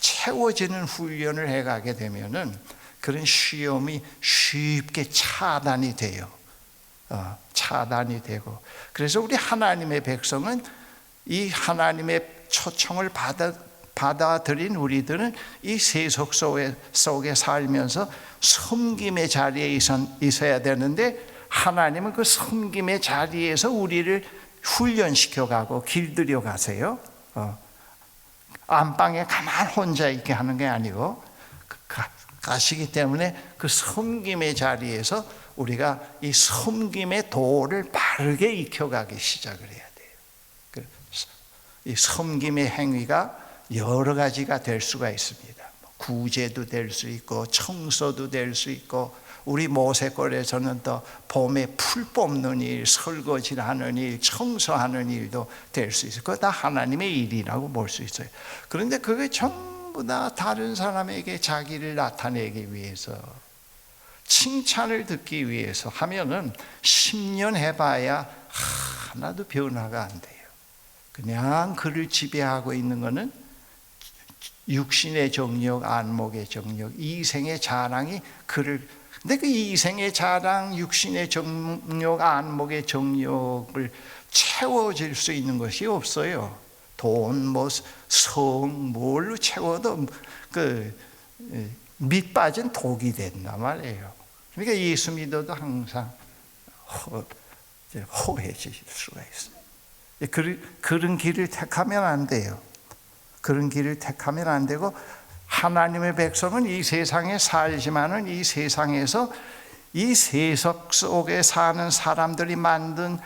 채워지는 훈련을 해가게 되면은 그런 시험이 쉽게 차단이 돼요. 차단이 되고. 그래서 우리 하나님의 백성은 이 하나님의 초청을 받아들인 우리들은 이 세속 속에 살면서 섬김의 자리에 있어야 되는데, 하나님은 그 섬김의 자리에서 우리를 훈련시켜가고 길들여 가세요. 안방에 가만 혼자 있게 하는 게 아니고 가시기 때문에 그 섬김의 자리에서 우리가 이 섬김의 도를 바르게 익혀가기 시작을 해야 돼요. 이 섬김의 행위가 여러 가지가 될 수가 있습니다. 구제도 될 수 있고 청소도 될 수 있고, 우리 모세골에서는 또 봄에 풀 뽑는 일, 설거지를 하는 일, 청소하는 일도 될 수 있어요. 그거 다 하나님의 일이라고 볼 수 있어요. 그런데 그게 전부 다 다른 사람에게 자기를 나타내기 위해서, 칭찬을 듣기 위해서 하면은 10년 해봐야 하나도 변화가 안 돼요. 그냥 그를 지배하고 있는 거는 육신의 정욕, 안목의 정욕, 이생의 자랑이 근데 그 이생의 자랑, 육신의 정욕, 안목의 정욕을 채워질 수 있는 것이 없어요. 돈, 성, 뭘로 채워도 밑 빠진 독이 된단 말이에요. 그러니까 예수 믿어도 항상 호해질 수가 있어요. 그런 길을 택하면 안 돼요. 그런 길을 택하면 안 되고, 하나님의 백성은 이 세상에 살지만은 이 세상에서 이 세속 속에 사는 사람들이 만든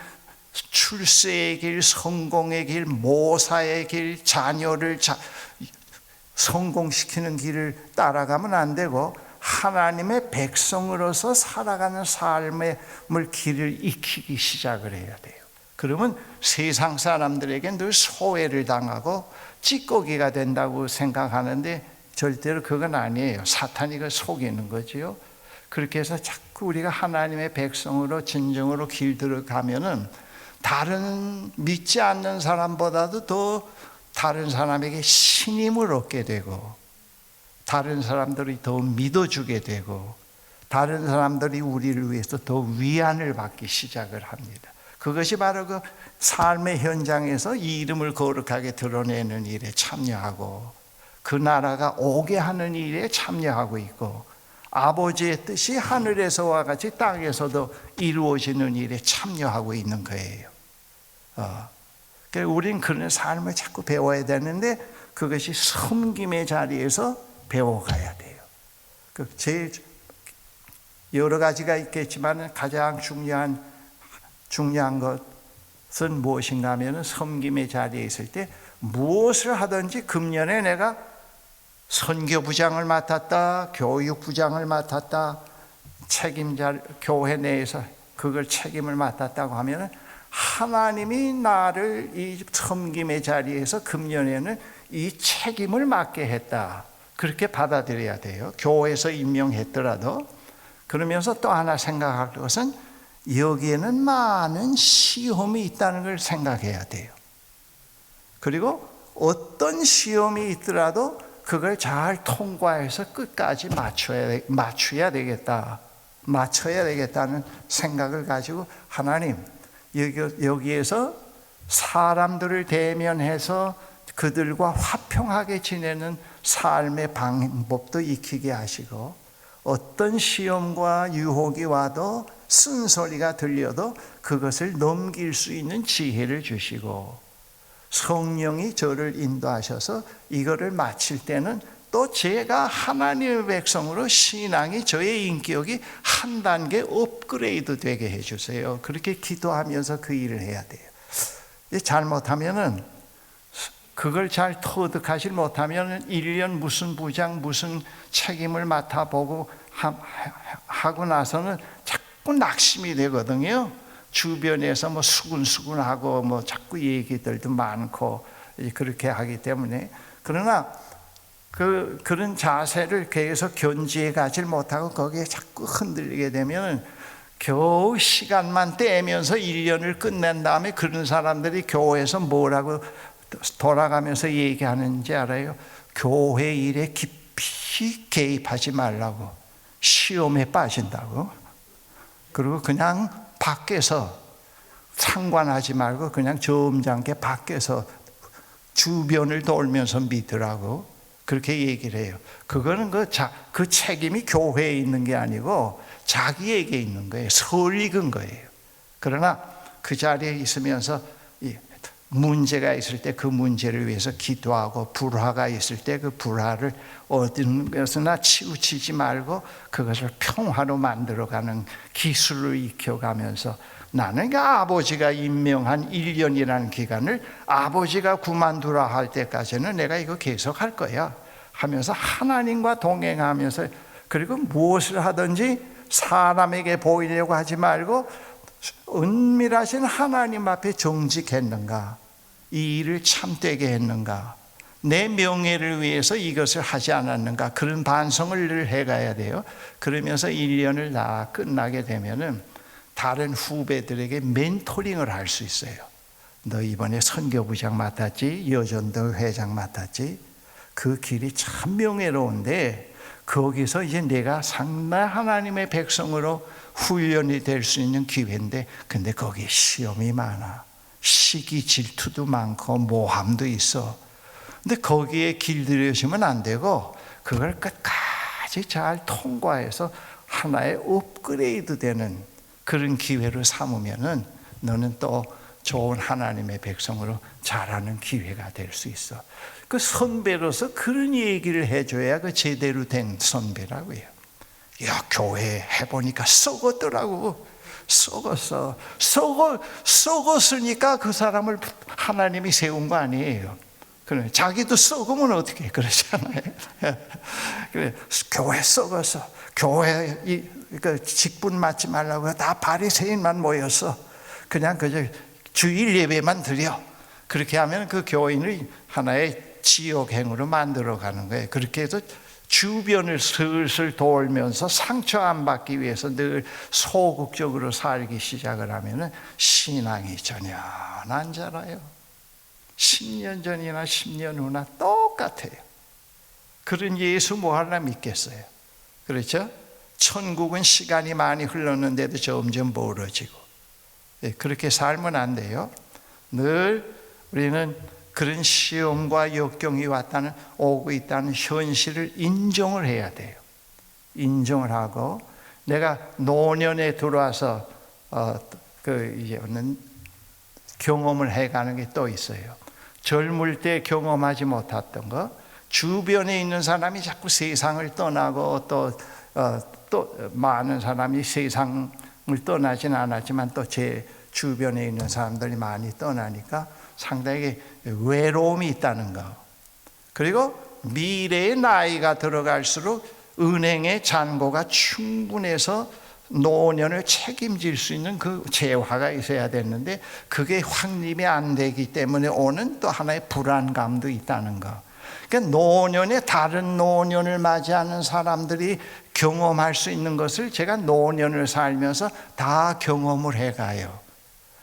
출세의 길, 성공의 길, 모사의 길, 자녀를 성공시키는 길을 따라가면 안 되고, 하나님의 백성으로서 살아가는 삶의 길을 익히기 시작을 해야 돼요. 그러면 세상 사람들에게 늘 소외를 당하고 찌꺼기가 된다고 생각하는데 절대로 그건 아니에요. 사탄이 그 속이는 거지요. 그렇게 해서 자꾸 우리가 하나님의 백성으로 진정으로 길들어가면은 다른 믿지 않는 사람보다도 더 다른 사람에게 신임을 얻게 되고, 다른 사람들이 더 믿어주게 되고, 다른 사람들이 우리를 위해서 더 위안을 받기 시작을 합니다. 그것이 바로 그 삶의 현장에서 이 이름을 거룩하게 드러내는 일에 참여하고, 그 나라가 오게 하는 일에 참여하고 있고, 아버지의 뜻이 하늘에서와 같이 땅에서도 이루어지는 일에 참여하고 있는 거예요. 그러니까 우리는 그런 삶을 자꾸 배워야 되는데, 그것이 섬김의 자리에서 배워가야 돼요. 제일 여러 가지가 있겠지만 가장 중요한 것은 무엇인가 하면, 섬김의 자리에 있을 때 무엇을 하든지, 금년에 내가 선교부장을 맡았다, 교육부장을 맡았다, 교회 내에서 그걸 책임을 맡았다고 하면 하나님이 나를 이 섬김의 자리에서 금년에는 이 책임을 맡게 했다, 그렇게 받아들여야 돼요. 교회에서 임명했더라도. 그러면서 또 하나 생각할 것은, 여기에는 많은 시험이 있다는 걸 생각해야 돼요. 그리고 어떤 시험이 있더라도 그걸 잘 통과해서 끝까지 맞춰야 되겠다는 생각을 가지고, 하나님, 여기에서 사람들을 대면해서 그들과 화평하게 지내는 삶의 방법도 익히게 하시고, 어떤 시험과 유혹이 와도 쓴소리가 들려도 그것을 넘길 수 있는 지혜를 주시고, 성령이 저를 인도하셔서 이거를 마칠 때는 또 제가 하나님의 백성으로 신앙이, 저의 인격이 한 단계 업그레이드 되게 해주세요. 그렇게 기도하면서 그 일을 해야 돼요. 잘못하면은, 그걸 잘 터득하지 못하면 1년 무슨 부장, 무슨 책임을 맡아보고 하고 나서는 자꾸 낙심이 되거든요. 주변에서 뭐 수군수군하고 뭐 자꾸 얘기들도 많고 그렇게 하기 때문에. 그러나 그런 자세를 계속 견지해 가지 못하고 거기에 자꾸 흔들리게 되면 겨우 시간만 떼면서 1년을 끝낸 다음에 그런 사람들이 교회에서 뭐라고 돌아가면서 얘기하는지 알아요? 교회 일에 깊이 개입하지 말라고, 시험에 빠진다고. 그리고 그냥 밖에서 상관하지 말고 그냥 점잖게 밖에서 주변을 돌면서 믿으라고 그렇게 얘기를 해요. 그거는 그 책임이 교회에 있는 게 아니고 자기에게 있는 거예요. 설익은 거예요. 그러나 그 자리에 있으면서 문제가 있을 때 그 문제를 위해서 기도하고, 불화가 있을 때 그 불화를 어떤 것이나 치우치지 말고 그것을 평화로 만들어가는 기술을 익혀가면서, 나는 아버지가 임명한 1년이라는 기간을 아버지가 그만두라 할 때까지는 내가 이거 계속 할 거야 하면서 하나님과 동행하면서, 그리고 무엇을 하든지 사람에게 보이려고 하지 말고 은밀하신 하나님 앞에 정직했는가, 이 일을 참되게 했는가, 내 명예를 위해서 이것을 하지 않았는가, 그런 반성을 늘 해가야 돼요. 그러면서 1년을 다 끝나게 되면은 다른 후배들에게 멘토링을 할 수 있어요. 너 이번에 선교부장 맡았지, 여전도 회장 맡았지, 그 길이 참 명예로운데 거기서 이제 내가 상당히 하나님의 백성으로 훈련이 될 수 있는 기회인데, 근데 거기에 시험이 많아. 시기 질투도 많고 모함도 있어. 근데 거기에 길들여지면 안 되고 그걸 끝까지 잘 통과해서 하나의 업그레이드 되는 그런 기회로 삼으면은 너는 또 좋은 하나님의 백성으로 자라는 기회가 될 수 있어. 그 선배로서 그런 얘기를 해줘야 그 제대로 된 선배라고 해요. 야, 교회 해보니까 썩었더라고. 썩었으니까 그 사람을 하나님이 세운 거 아니에요. 그래, 자기도 썩으면 어떻게 그러잖아요. 그래, 교회 썩었어. 교회 그 직분 맡지 말라고 다 바리새인만 모였어. 그냥 그저 주일 예배만 드려. 그렇게 하면 그 교인을 하나의 지옥행으로 만들어가는 거예요. 그렇게 해서 주변을 슬슬 돌면서 상처 안 받기 위해서 늘 소극적으로 살기 시작을 하면 신앙이 전혀 안 자라요. 10년 전이나 10년 후나 똑같아요. 그런 예수 뭐 하나 믿겠어요? 그렇죠? 천국은 시간이 많이 흘렀는데도 점점 멀어지고, 그렇게 살면 안 돼요. 늘 우리는 그런 시험과 역경이 오고 있다는 현실을 인정을 해야 돼요. 인정을 하고, 내가 노년에 들어와서 이제는 경험을 해가는 게 또 있어요. 젊을 때 경험하지 못했던 거, 주변에 있는 사람이 자꾸 세상을 떠나고 또 많은 사람이 세상을 떠나진 않았지만 또 제 주변에 있는 사람들이 많이 떠나니까 상당히 외로움이 있다는 거. 그리고 미래의 나이가 들어갈수록 은행의 잔고가 충분해서 노년을 책임질 수 있는 그 재화가 있어야 되는데 그게 확립이 안 되기 때문에 오는 또 하나의 불안감도 있다는 거. 그러니까 노년에 다른 노년을 맞이하는 사람들이 경험할 수 있는 것을 제가 노년을 살면서 다 경험을 해가요.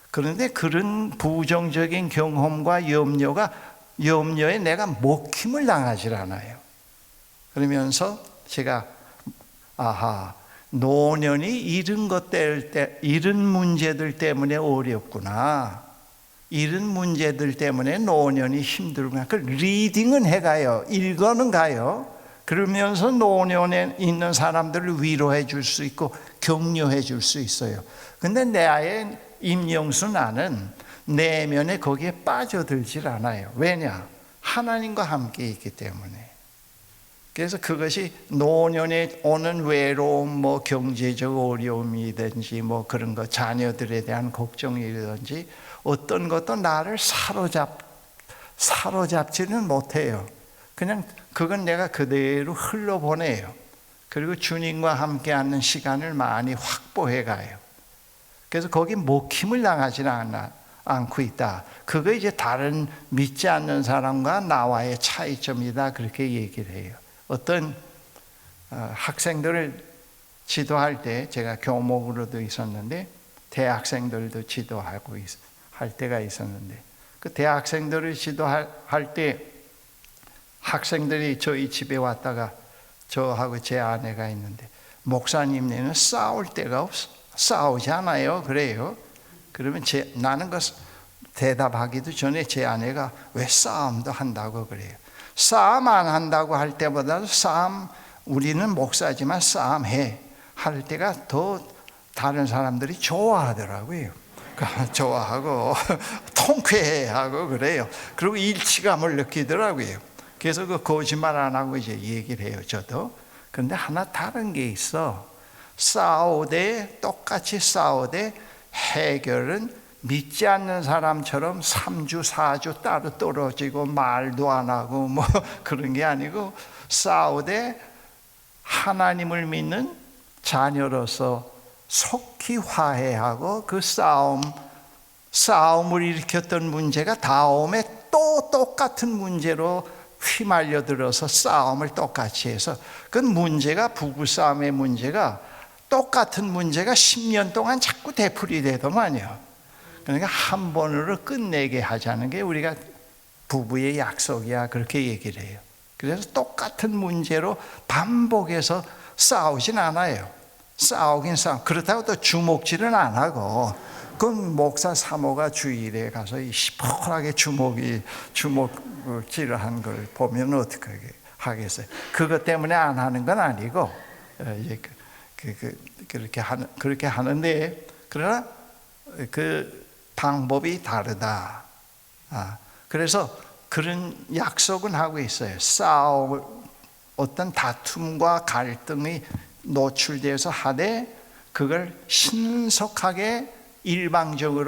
그런데 그런 부정적인 경험과 염려에 내가 먹힘을 당하지 않아요. 그러면서 제가 노년이 이런 문제들 때문에 어렵구나, 이런 문제들 때문에 노년이 힘들구나. 그 리딩은 해가요. 읽어는 가요. 그러면서 노년에 있는 사람들을 위로해 줄 수 있고 격려해 줄 수 있어요. 근데 내 아이 임영수 나는 내면에 거기에 빠져들질 않아요. 왜냐? 하나님과 함께 있기 때문에. 그래서 그것이 노년에 오는 외로움, 뭐 경제적 어려움이든지 뭐 그런 거, 자녀들에 대한 걱정이든지 어떤 것도 나를 사로잡지는 못해요. 그냥 그건 내가 그대로 흘러보내요. 그리고 주님과 함께 하는 시간을 많이 확보해 가요. 그래서 거기 먹힘을 당하지는 않고 있다. 그거 이제 다른 믿지 않는 사람과 나와의 차이점이다. 그렇게 얘기를 해요. 어떤 학생들을 지도할 때, 제가 교목으로도 있었는데 대학생들도 지도하고 할 때가 있었는데, 그 대학생들을 지도할 때 학생들이 저희 집에 왔다가 저하고 제 아내가 있는데, 목사님네는 싸울 데가 없어, 싸우지 않아요, 그래요. 그러면 나는 그 대답하기도 전에 제 아내가 왜 싸움도 한다고 그래요. 싸움 안 한다고 할 때보다도 우리는 목사지만 싸움해 할 때가 더 다른 사람들이 좋아하더라고요. 좋아하고 통쾌해하고 그래요. 그리고 일치감을 느끼더라고요. 그래서 그 거짓말 안 하고 이제 얘기를 해요, 저도. 그런데 하나 다른 게 있어. 똑같이 싸우되 해결은 믿지 않는 사람처럼 3주, 4주 따로 떨어지고 말도 안 하고 뭐 그런 게 아니고, 싸우되 하나님을 믿는 자녀로서 속히 화해하고 그 싸움을 일으켰던 문제가 다음에 또 똑같은 문제로 휘말려 들어서 싸움을 똑같이 해서, 그 문제가, 부부싸움의 문제가, 똑같은 문제가 10년 동안 자꾸 되풀이 되더만요. 그러니까 한 번으로 끝내게 하자는 게 우리가 부부의 약속이야, 그렇게 얘기를 해요. 그래서 똑같은 문제로 반복해서 싸우진 않아요. 싸우긴 그렇다고 또 주먹질은 안 하고, 그건 목사 사모가 주일에 가서 시퍼하게 주먹질을 한 걸 보면 어떻게 하겠어요? 그것 때문에 안 하는 건 아니고, 이제 그렇게 하는데, 그러나 그 방법이 다르다. 그래서 그런 약속은 하고 있어요. 어떤 다툼과 갈등이 노출되어서 하되, 그걸 신속하게 일방적이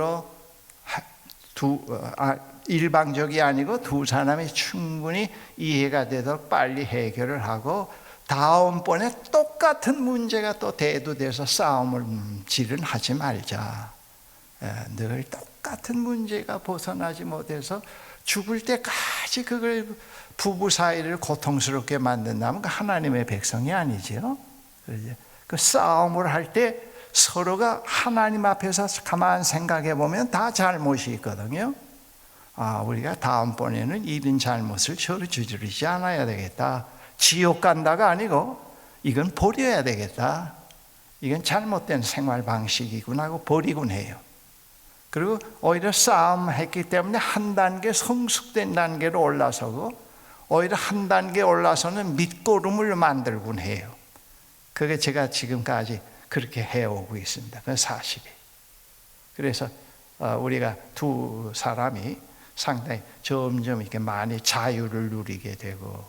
아니고 두 사람이 충분히 이해가 되도록 빨리 해결을 하고, 다음번에 똑같은 문제가 또 대두돼서 싸움질은 하지 말자. 늘 똑같은 문제가 벗어나지 못해서 죽을 때까지 그걸 부부 사이를 고통스럽게 만든다면 그 하나님의 백성이 아니죠. 그 싸움을 할 때 서로가 하나님 앞에서 가만 생각해 보면 다 잘못이 있거든요. 우리가 다음번에는 이런 잘못을 저로 저지르지 않아야 되겠다. 지옥 간다가 아니고 이건 버려야 되겠다. 이건 잘못된 생활 방식이구나 하고 버리곤 해요. 그리고 오히려 싸움했기 때문에 한 단계 성숙된 단계로 올라서고, 오히려 한 단계 올라서는 밑거름을 만들곤 해요. 그게 제가 지금까지 그렇게 해오고 있습니다. 그 사실이. 그래서 우리가 두 사람이 상당히 점점 이렇게 많이 자유를 누리게 되고,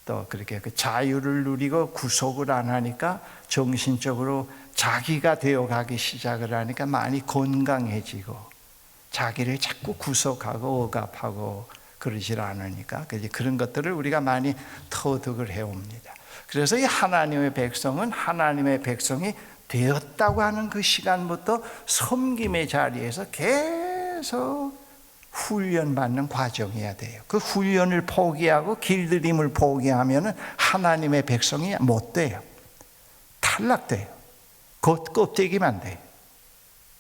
또 그렇게 그 자유를 누리고 구속을 안 하니까 정신적으로 자기가 되어가기 시작을 하니까 많이 건강해지고, 자기를 자꾸 구속하고 억압하고 그러질 않으니까 그런 것들을 우리가 많이 터득을 해옵니다. 그래서 이 하나님의 백성은 하나님의 백성이 되었다고 하는 그 시간부터 섬김의 자리에서 계속 훈련받는 과정이어야 돼요. 그 훈련을 포기하고 길들임을 포기하면 하나님의 백성이 못 돼요. 탈락돼요. 껍데기만 돼요.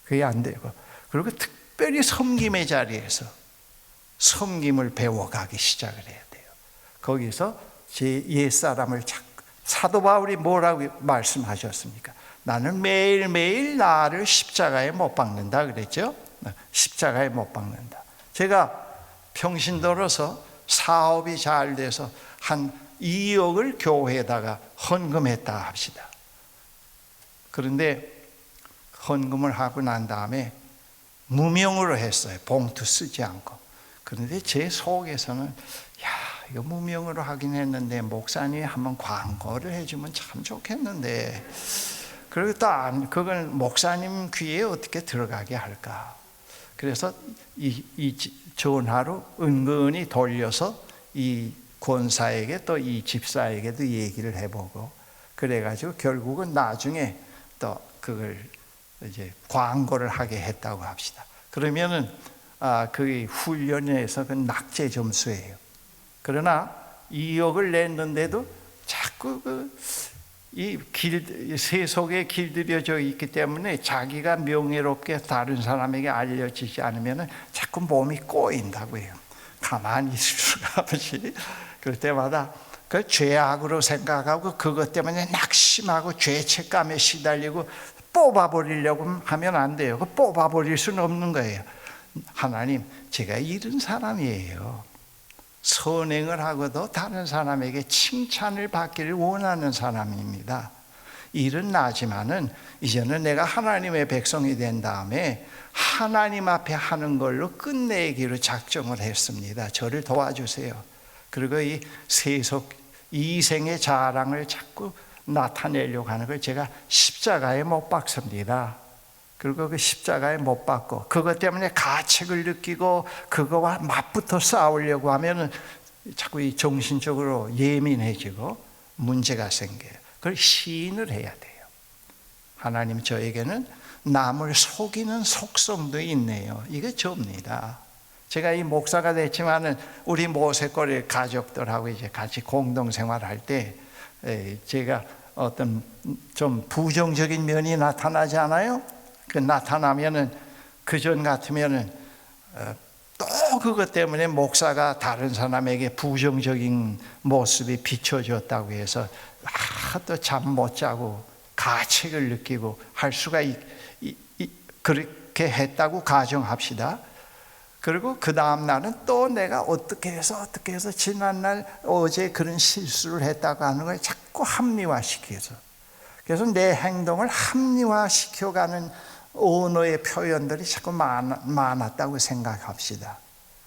그게 안 되고, 그리고 특별히 섬김의 자리에서 섬김을 배워가기 시작을 해야 돼요. 거기서 제 옛사람을 사도 바울이 뭐라고 말씀하셨습니까? 나는 매일매일 나를 십자가에 못 박는다 그랬죠. 십자가에 못 박는다. 제가 평신도로서 사업이 잘 돼서 한 2억을 교회에다가 헌금했다 합시다. 그런데 헌금을 하고 난 다음에 무명으로 했어요. 봉투 쓰지 않고. 그런데 제 속에서는 이거 무명으로 하긴 했는데 목사님이 한번 광고를 해주면 참 좋겠는데, 그리고 또 그걸 목사님 귀에 어떻게 들어가게 할까. 그래서 이 전화로 은근히 돌려서 이 권사에게 또 이 집사에게도 얘기를 해보고, 그래가지고 결국은 나중에 또 그걸 이제 광고를 하게 했다고 합시다. 그러면은 그 훈련에서 그 낙제 점수예요. 그러나 2억을 냈는데도 자꾸 이 세속에 길들여져 있기 때문에 자기가 명예롭게 다른 사람에게 알려지지 않으면 자꾸 몸이 꼬인다고 해요. 가만히 있을 수가 없이. 그럴 때마다 그 죄악으로 생각하고 그것 때문에 낙심하고 죄책감에 시달리고 뽑아버리려고 하면 안 돼요. 그 뽑아버릴 수는 없는 거예요. 하나님, 제가 이런 사람이에요. 선행을 하고도 다른 사람에게 칭찬을 받기를 원하는 사람입니다. 일은 나지만은 이제는 내가 하나님의 백성이 된 다음에 하나님 앞에 하는 걸로 끝내기로 작정을 했습니다. 저를 도와주세요. 그리고 이 세속 이생의 자랑을 자꾸 나타내려고 하는 걸 제가 십자가에 못 박습니다. 그리고 그 십자가에 못 박고 그것 때문에 가책을 느끼고 그거와 맞붙어 싸우려고 하면은 자꾸 이 정신적으로 예민해지고 문제가 생겨요. 그걸 시인을 해야 돼요. 하나님, 저에게는 남을 속이는 속성도 있네요. 이게 접니다. 제가 이 목사가 됐지만은 우리 모세골의 가족들하고 이제 같이 공동생활할 때 제가 어떤 좀 부정적인 면이 나타나지 않아요? 그 나타나면은 그전 같으면은 또 그것 때문에 목사가 다른 사람에게 부정적인 모습이 비춰졌다고 해서 또 잠 못 자고 가책을 느끼고 할 수가 그렇게 했다고 가정합시다. 그리고 그 다음 날은 또 내가 어떻게 해서 지난날 어제 그런 실수를 했다고 하는 걸 자꾸 합리화시켜서, 그래서 내 행동을 합리화시켜가는 언어의 표현들이 자꾸 많았다고 생각합시다.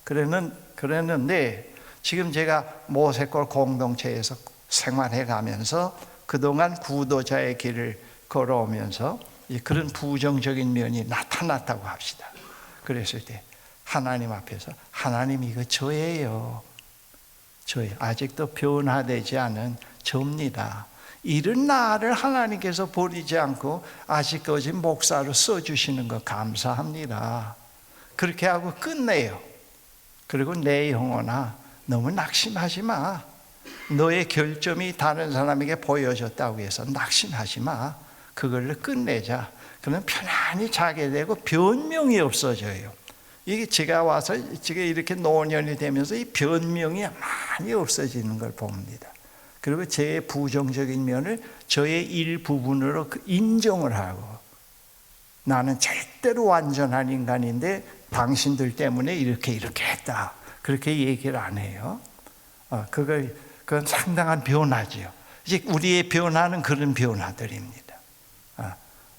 그랬는데 지금 제가 모세골 공동체에서 생활해 가면서 그동안 구도자의 길을 걸어오면서 그런 부정적인 면이 나타났다고 합시다. 그랬을 때 하나님 앞에서, 하나님, 이거 저예요. 아직도 변화되지 않은 저입니다. 이런 나를 하나님께서 버리지 않고 아직까지 목사로 써주시는 거 감사합니다. 그렇게 하고 끝내요. 그리고 내 영혼아, 너무 낙심하지 마. 너의 결점이 다른 사람에게 보여졌다고 해서 낙심하지 마. 그걸로 끝내자. 그러면 편안히 자게 되고 변명이 없어져요. 이게 제가 와서 지금 이렇게 노년이 되면서 이 변명이 많이 없어지는 걸 봅니다. 그리고 제 부정적인 면을 저의 일부분으로 인정을 하고, 나는 절대로 완전한 인간인데 당신들 때문에 이렇게 했다, 그렇게 얘기를 안 해요. 그건 상당한 변화지요. 이제 우리의 변화는 그런 변화들입니다.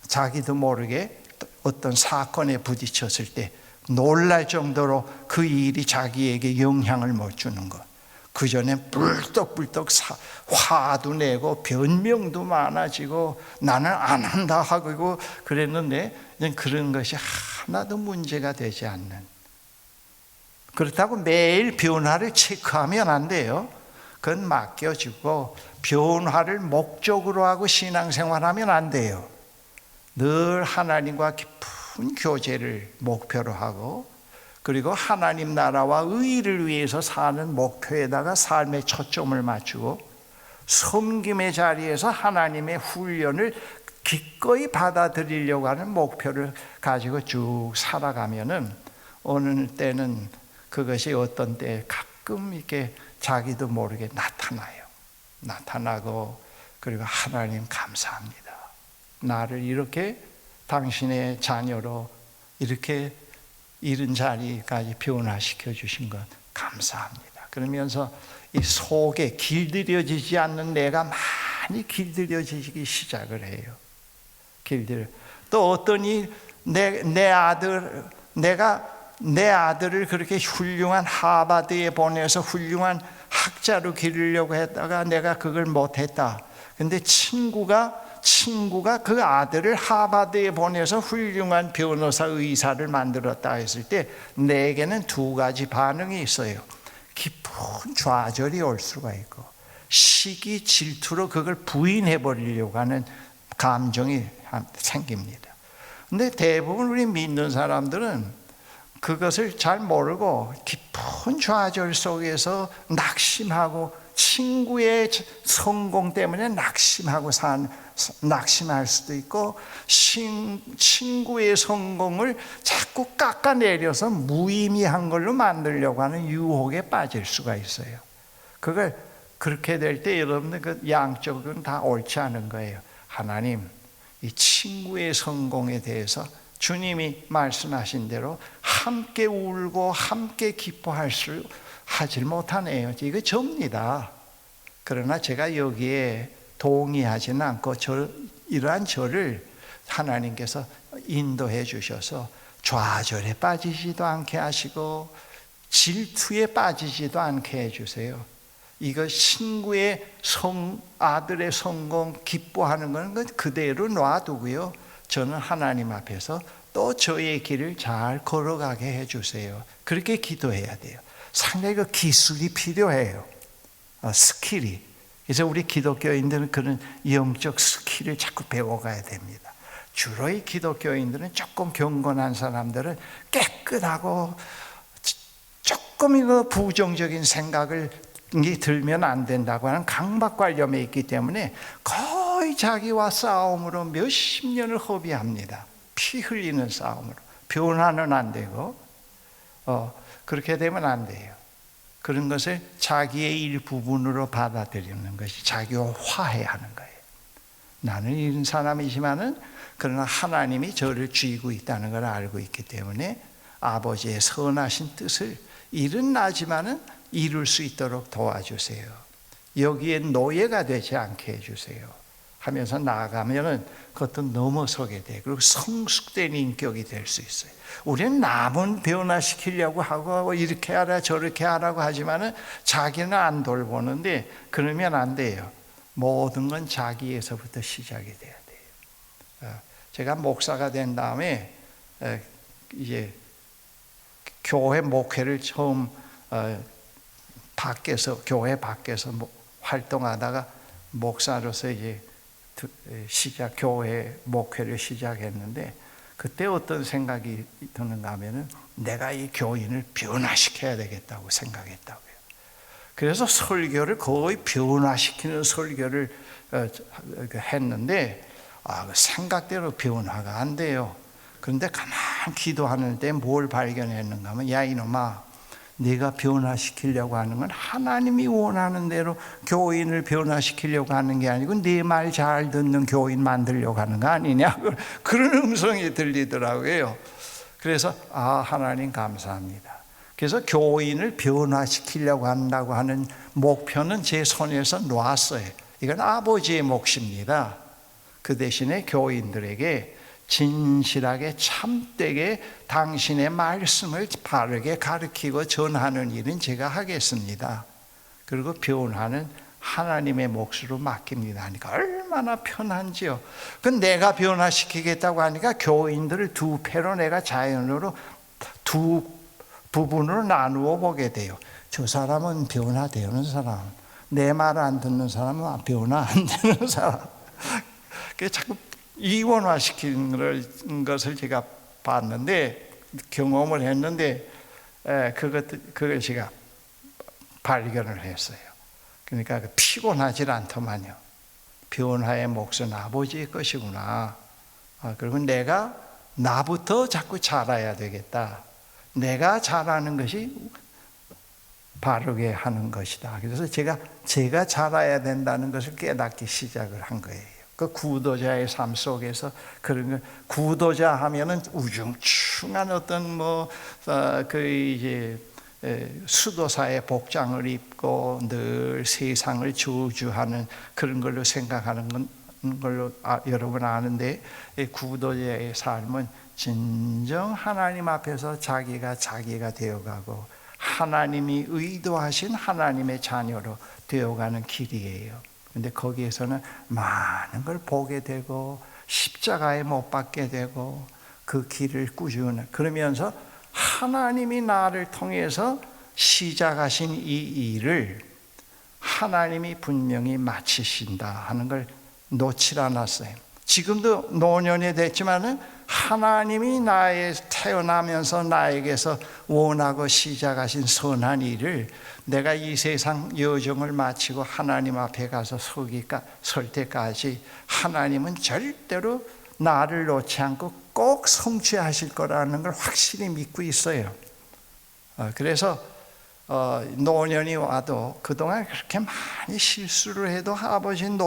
자기도 모르게 어떤 사건에 부딪혔을 때 놀랄 정도로 그 일이 자기에게 영향을 못 주는 것. 그전엔 뿔떡뿔떡 화도 내고 변명도 많아지고 나는 안 한다 하고 그랬는데 이제 그런 것이 하나도 문제가 되지 않는. 그렇다고 매일 변화를 체크하면 안 돼요. 그건 맡겨주고 변화를 목적으로 하고 신앙생활하면 안 돼요. 늘 하나님과 깊은 교제를 목표로 하고, 그리고 하나님 나라와 의를 위해서 사는 목표에다가 삶의 초점을 맞추고 섬김의 자리에서 하나님의 훈련을 기꺼이 받아들이려고 하는 목표를 가지고 쭉 살아가면은 어느 때는 그것이 어떤 때 가끔 이렇게 자기도 모르게 나타나고, 그리고 하나님 감사합니다. 나를 이렇게 당신의 자녀로 이렇게 이런 자리까지 변화시켜 주신 것 감사합니다. 그러면서 이 속에 길들여지지 않는 내가 많이 길들여지기 시작을 해요. 또 어떠니 내 아들 내가 내 아들을 그렇게 훌륭한 하버드에 보내서 훌륭한 학자로 기르려고 했다가 내가 그걸 못했다. 근데 친구가 그 아들을 하버드에 보내서 훌륭한 변호사 의사를 만들었다 했을 때 내게는 두 가지 반응이 있어요. 깊은 좌절이 올 수가 있고 시기 질투로 그걸 부인해 버리려고 하는 감정이 생깁니다. 근데 대부분 우리 믿는 사람들은 그것을 잘 모르고 깊은 좌절 속에서 낙심하고 친구의 성공 때문에 낙심할 수도 있고 친구의 성공을 자꾸 깎아내려서 무의미한 걸로 만들려고 하는 유혹에 빠질 수가 있어요. 그걸 그렇게 될 때 여러분들 그 양쪽은 다 옳지 않은 거예요. 하나님, 이 친구의 성공에 대해서 주님이 말씀하신 대로 함께 울고 함께 하질 못하네요. 이거 접니다. 그러나 제가 여기에 동의하지는 않고 이러한 저를 하나님께서 인도해 주셔서 좌절에 빠지지도 않게 하시고 질투에 빠지지도 않게 해주세요. 이거 친구의 아들의 성공 기뻐하는 건 그대로 놔두고요. 저는 하나님 앞에서 또 저의 길을 잘 걸어가게 해주세요. 그렇게 기도해야 돼요. 상당히 그 기술이 필요해요. 스킬이. 그래서 우리 기독교인들은 그런 영적 스킬을 자꾸 배워가야 됩니다. 주로 이 기독교인들은 조금 경건한 사람들은 깨끗하고 조금 이거 부정적인 생각을 들면 안 된다고 하는 강박관념에 있기 때문에 거의 자기와 싸움으로 몇십 년을 허비합니다. 피 흘리는 싸움으로. 변화는 안 되고 그렇게 되면 안 돼요. 그런 것을 자기의 일부분으로 받아들이는 것이 자기와 화해하는 거예요. 나는 이런 사람이지만은 그러나 하나님이 저를 쥐고 있다는 걸 알고 있기 때문에 아버지의 선하신 뜻을 일은 나지만은 이룰 수 있도록 도와주세요. 여기에 노예가 되지 않게 해주세요. 하면서 나아가면은 그것도 넘어서게 돼. 그리고 성숙된 인격이 될 수 있어요. 우리는 남은 변화시키려고 하고 이렇게 하라 저렇게 하라고 하지만은 자기는 안 돌보는데 그러면 안 돼요. 모든 건 자기에서부터 시작이 돼야 돼요. 제가 목사가 된 다음에 이제 교회 목회를 처음 교회 밖에서 활동하다가 목사로서 이제 교회 목회를 시작했는데 그때 어떤 생각이 드는가 하면은 내가 이 교인을 변화시켜야 되겠다고 생각했다고요. 그래서 설교를 거의 변화시키는 설교를 했는데 생각대로 변화가 안 돼요. 그런데 가만 기도하는데 뭘 발견했는가 하면 야 이놈아, 네가 변화시키려고 하는 건 하나님이 원하는 대로 교인을 변화시키려고 하는 게 아니고 네 말 잘 듣는 교인 만들려고 하는 거 아니냐, 그런 음성이 들리더라고요. 그래서 하나님 감사합니다. 그래서 교인을 변화시키려고 한다고 하는 목표는 제 손에서 놨어요. 이건 아버지의 몫입니다. 그 대신에 교인들에게 진실하게 참되게 당신의 말씀을 바르게 가르치고 전하는 일은 제가 하겠습니다. 그리고 변화는 하나님의 몫으로 맡깁니다 하니까 얼마나 편한지요. 그 내가 변화시키겠다고 하니까 교인들을 두 패로 내가 자연으로 두 부분으로 나누어 보게 돼요. 저 사람은 변화되는 사람, 내 말 안 듣는 사람은 변화 안 되는 사람. 그게 자꾸 이원화시키는 것을 제가 봤는데 경험을 했는데 그걸 제가 발견을 했어요. 그러니까 피곤하지 않더만요. 변화의 몫은 아버지의 것이구나. 그리고 내가 나부터 자꾸 자라야 되겠다. 내가 잘하는 것이 바르게 하는 것이다. 그래서 제가 자라야 된다는 것을 깨닫기 시작을 한 거예요. 그 구도자의 삶 속에서 그런 거, 구도자 하면은 우중충한 어떤 수도사의 복장을 입고 늘 세상을 저주하는 그런 걸로 생각하는 걸로 여러분 아는데, 구도자의 삶은 진정 하나님 앞에서 자기가 되어가고 하나님이 의도하신 하나님의 자녀로 되어가는 길이에요. 근데 거기에서는 많은 걸 보게 되고 십자가에 못 박게 되고 그 길을 꾸준히 그러면서 하나님이 나를 통해서 시작하신 이 일을 하나님이 분명히 마치신다 하는 걸 놓질 않았어요. 지금도 노년이 됐지만은 하나님이 태어나면서 나에게서 원하고 시작하신 선한 일을 내가 이 세상 여정을 마치고 하나님 앞에 가서 설 때까지 하나님은 절대로 나를 놓지 않고 꼭 성취하실 거라는 걸 확실히 믿고 있어요. 그래서 노년이 와도 그동안 그렇게 많이 실수를 해도 아버지는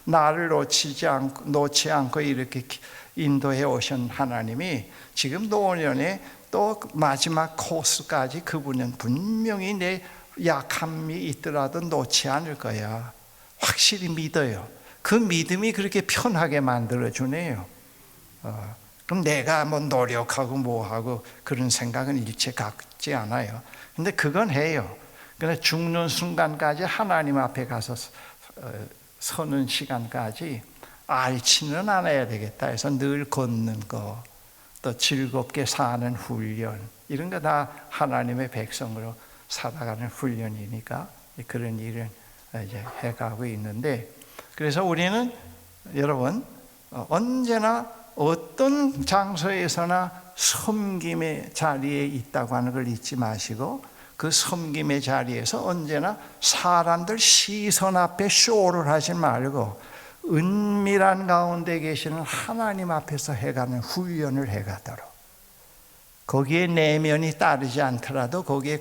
나를 놓지 않고 이렇게 인도해 오신 하나님이 지금 노년에 또 마지막 코스까지 그분은 분명히 내 약함이 있더라도 놓지 않을 거야. 확실히 믿어요. 그 믿음이 그렇게 편하게 만들어주네요. 그럼 내가 뭐 노력하고 뭐하고 그런 생각은 일체 갖지 않아요. 근데 그건 해요. 그러나 죽는 순간까지 하나님 앞에 가서 서는 시간까지 앓지는 않아야 되겠다 해서 늘 걷는 거, 또 즐겁게 사는 훈련, 이런 거 다 하나님의 백성으로 살아가는 훈련이니까 그런 일을 이제 해가고 있는데, 그래서 우리는 여러분 언제나 어떤 장소에서나 섬김의 자리에 있다고 하는 걸 잊지 마시고, 그 섬김의 자리에서 언제나 사람들 시선 앞에 쇼를 하지 말고 은밀한 가운데 계시는 하나님 앞에서 해가는 훈련을 해가도록, 거기에 내면이 따르지 않더라도 거기에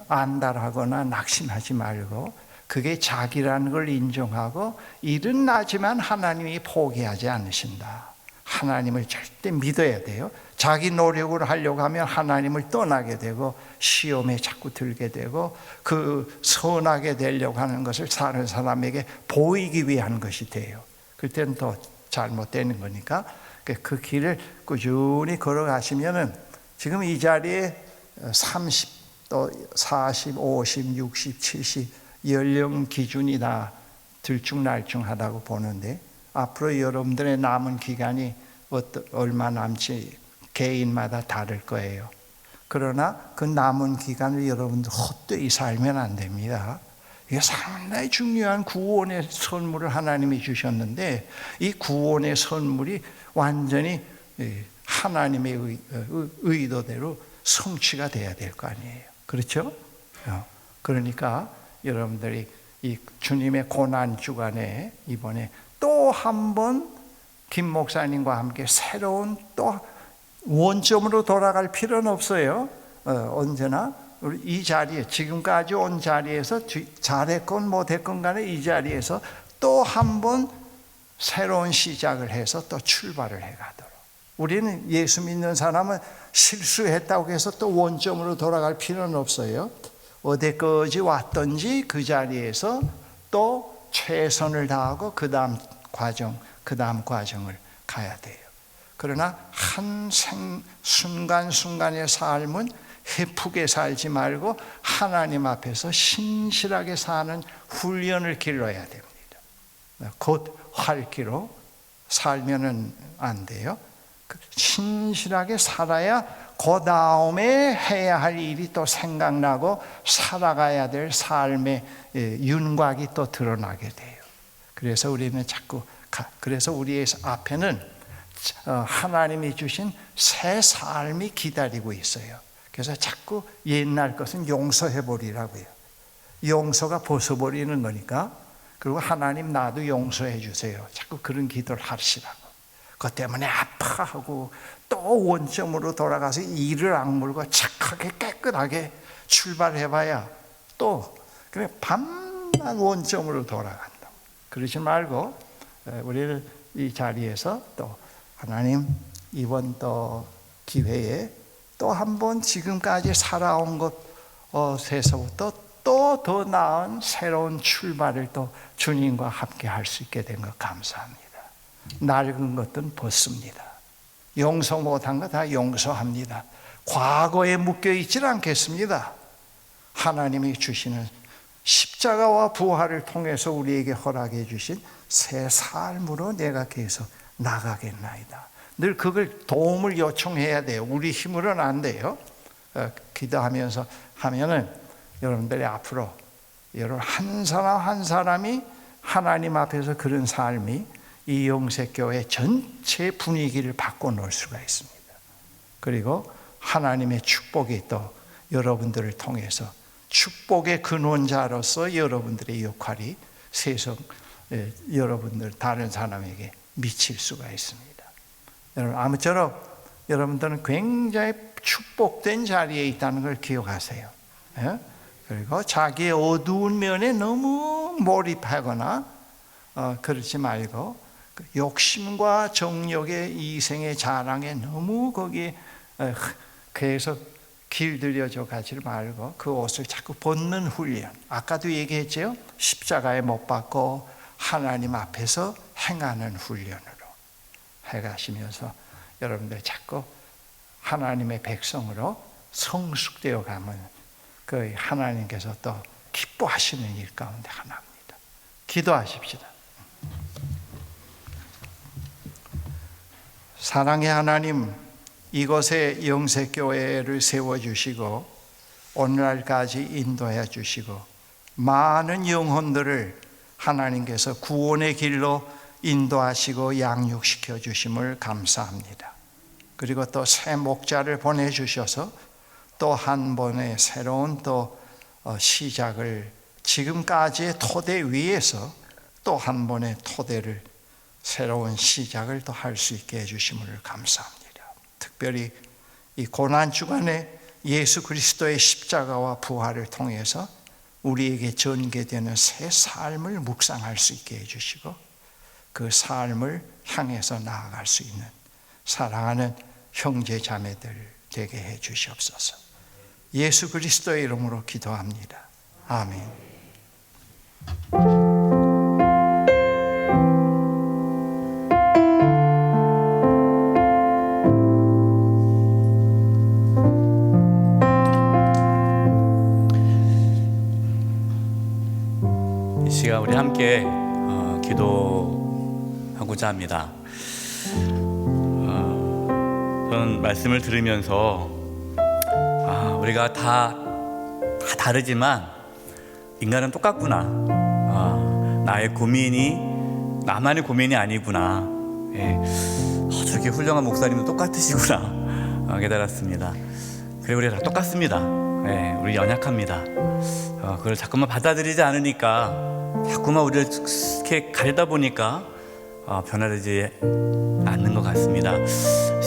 안달하거나 낙심하지 말고 그게 자기라는 걸 인정하고, 일은 나지만 하나님이 포기하지 않으신다. 하나님을 절대 믿어야 돼요. 자기 노력으로 하려고 하면 하나님을 떠나게 되고 시험에 자꾸 들게 되고, 그 선하게 되려고 하는 것을 다른 사람에게 보이기 위한 것이 돼요. 그때는 더 잘못되는 거니까 그 길을 꾸준히 걸어가시면은, 지금 이 자리에 30, 또 40, 50, 60, 70 연령 기준이 다 들쭉날쭉하다고 보는데, 앞으로 여러분들의 남은 기간이 얼마 남지 개인마다 다를 거예요. 그러나 그 남은 기간을 여러분들 헛되이 살면 안 됩니다. 이게 상당히 중요한 구원의 선물을 하나님이 주셨는데, 이 구원의 선물이 완전히 하나님의 의도대로 성취가 돼야 될 거 아니에요. 그렇죠? 그러니까 여러분들이 이 주님의 고난 주간에 이번에 또 한 번 김 목사님과 함께 새로운 또 원점으로 돌아갈 필요는 없어요. 언제나 우리 이 자리에, 지금까지 온 자리에서 잘했건 못했건 간에 이 자리에서 또 한 번 새로운 시작을 해서 또 출발을 해가도록. 우리는 예수 믿는 사람은 실수했다고 해서 또 원점으로 돌아갈 필요는 없어요. 어디까지 왔든지 그 자리에서 또 최선을 다하고 그 다음 과정을 가야 돼요. 그러나 한 순간순간의 삶은 헤프게 살지 말고 하나님 앞에서 신실하게 사는 훈련을 길러야 됩니다. 곧 활기로 살면은 안 돼요. 신실하게 살아야 그 다음에 해야 할 일이 또 생각나고 살아가야 될 삶의 윤곽이 또 드러나게 돼요. 그래서 우리는 그래서 우리의 앞에는 하나님이 주신 새 삶이 기다리고 있어요. 그래서 자꾸 옛날 것은 용서해 버리라고요. 용서가 벗어버리는 거니까. 그리고 하나님 나도 용서해 주세요. 자꾸 그런 기도를 하시라고. 그것 때문에 아파하고 또 원점으로 돌아가서 이를 악물고 착하게 깨끗하게 출발해봐야 또 그냥 밤만 원점으로 돌아간다. 그러지 말고 우리는 이 자리에서 또 하나님 이번 또 기회에 또 한 번 지금까지 살아온 것에서부터 또 더 나은 새로운 출발을 또 주님과 함께 할 수 있게 된 것 감사합니다. 낡은 것들은 벗습니다. 용서 못한 거 다 용서합니다. 과거에 묶여있질 않겠습니다. 하나님이 주시는 십자가와 부활을 통해서 우리에게 허락해 주신 새 삶으로 내가 계속 나가겠나이다. 늘 그걸 도움을 요청해야 돼요. 우리 힘으로는 안 돼요. 기도하면서 하면은 여러분들이 앞으로 여러분 한 사람 한 사람이 하나님 앞에서 그런 삶이 이 영색교회 전체 분위기를 바꿔놓을 수가 있습니다. 그리고 하나님의 축복이 또 여러분들을 통해서 축복의 근원자로서 여러분들의 역할이 세상 여러분들 다른 사람에게 미칠 수가 있습니다. 여러분 아무쪼록 여러분들은 굉장히 축복된 자리에 있다는 걸 기억하세요. 그리고 자기의 어두운 면에 너무 몰입하거나 그러지 말고 욕심과 정욕의 이생의 자랑에 너무 거기에 계속 길들여져 가지 말고 그 옷을 자꾸 벗는 훈련. 아까도 얘기했죠. 십자가에 못 박고 하나님 앞에서 행하는 훈련으로 해가시면서 여러분들 자꾸 하나님의 백성으로 성숙되어 가면 그 하나님께서 또 기뻐하시는 일 가운데 하나입니다. 기도하십시다. 사랑의 하나님, 이곳에 영색교회를 세워주시고 오늘날까지 인도해 주시고 많은 영혼들을 하나님께서 구원의 길로 인도하시고 양육시켜 주심을 감사합니다. 그리고 또 새 목자를 보내주셔서 또 한 번의 새로운 또 시작을 지금까지의 토대 위에서 또 한 번의 토대를 새로운 시작을 또 할 수 있게 해주심을 감사합니다. 특별히 이 고난주간에 예수 그리스도의 십자가와 부활을 통해서 우리에게 전개되는 새 삶을 묵상할 수 있게 해주시고 그 삶을 향해서 나아갈 수 있는 사랑하는 형제 자매들 되게 해 주시옵소서. 예수 그리스도의 이름으로 기도합니다. 아멘. 이 시간 우리 함께 기도하고자 합니다. 저는 말씀을 들으면서 우리가 다 다르지만 인간은 똑같구나. 나의 고민이 나만의 고민이 아니구나. 저렇게 훌륭한 목사님도 똑같으시구나 깨달았습니다. 그리고 우리가 다 똑같습니다. 우리 연약합니다. 그걸 자꾸만 받아들이지 않으니까 자꾸만 우리를 이렇게 가리다 보니까 변화되지 않는 것 같습니다.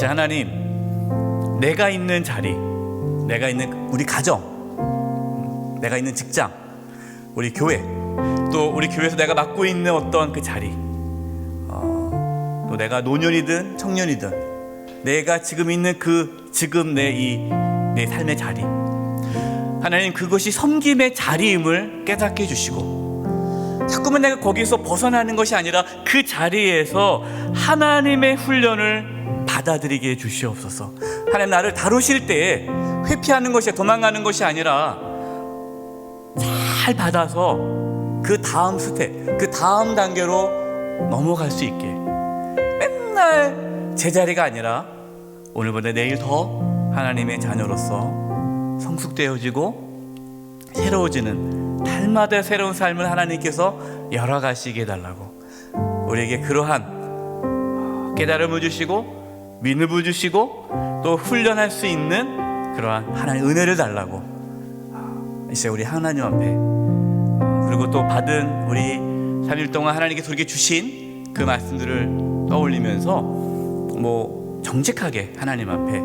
하나님, 내가 있는 자리, 내가 있는 우리 가정, 내가 있는 직장, 우리 교회, 또 우리 교회에서 내가 맡고 있는 어떤 그 자리, 또 내가 노년이든 청년이든 내가 지금 있는 지금 내 삶의 자리, 하나님 그것이 섬김의 자리임을 깨닫게 해주시고 자꾸만 내가 거기서 벗어나는 것이 아니라 그 자리에서 하나님의 훈련을 받아들이게 해 주시옵소서. 하나님 나를 다루실 때에 회피하는 것이 도망가는 것이 아니라 잘 받아서 그 다음 스텝, 그 다음 단계로 넘어갈 수 있게 맨날 제자리가 아니라 오늘보다 내일 더 하나님의 자녀로서 성숙되어지고 새로워지는 날마다 새로운 삶을 하나님께서 열어가시게 해달라고 우리에게 그러한 깨달음을 주시고 믿음을 주시고 또 훈련할 수 있는 그러한 하나님의 은혜를 달라고 이제 우리 하나님 앞에 그리고 또 받은 우리 3일 동안 하나님께서 우리에게 주신 그 말씀들을 떠올리면서 정직하게 하나님 앞에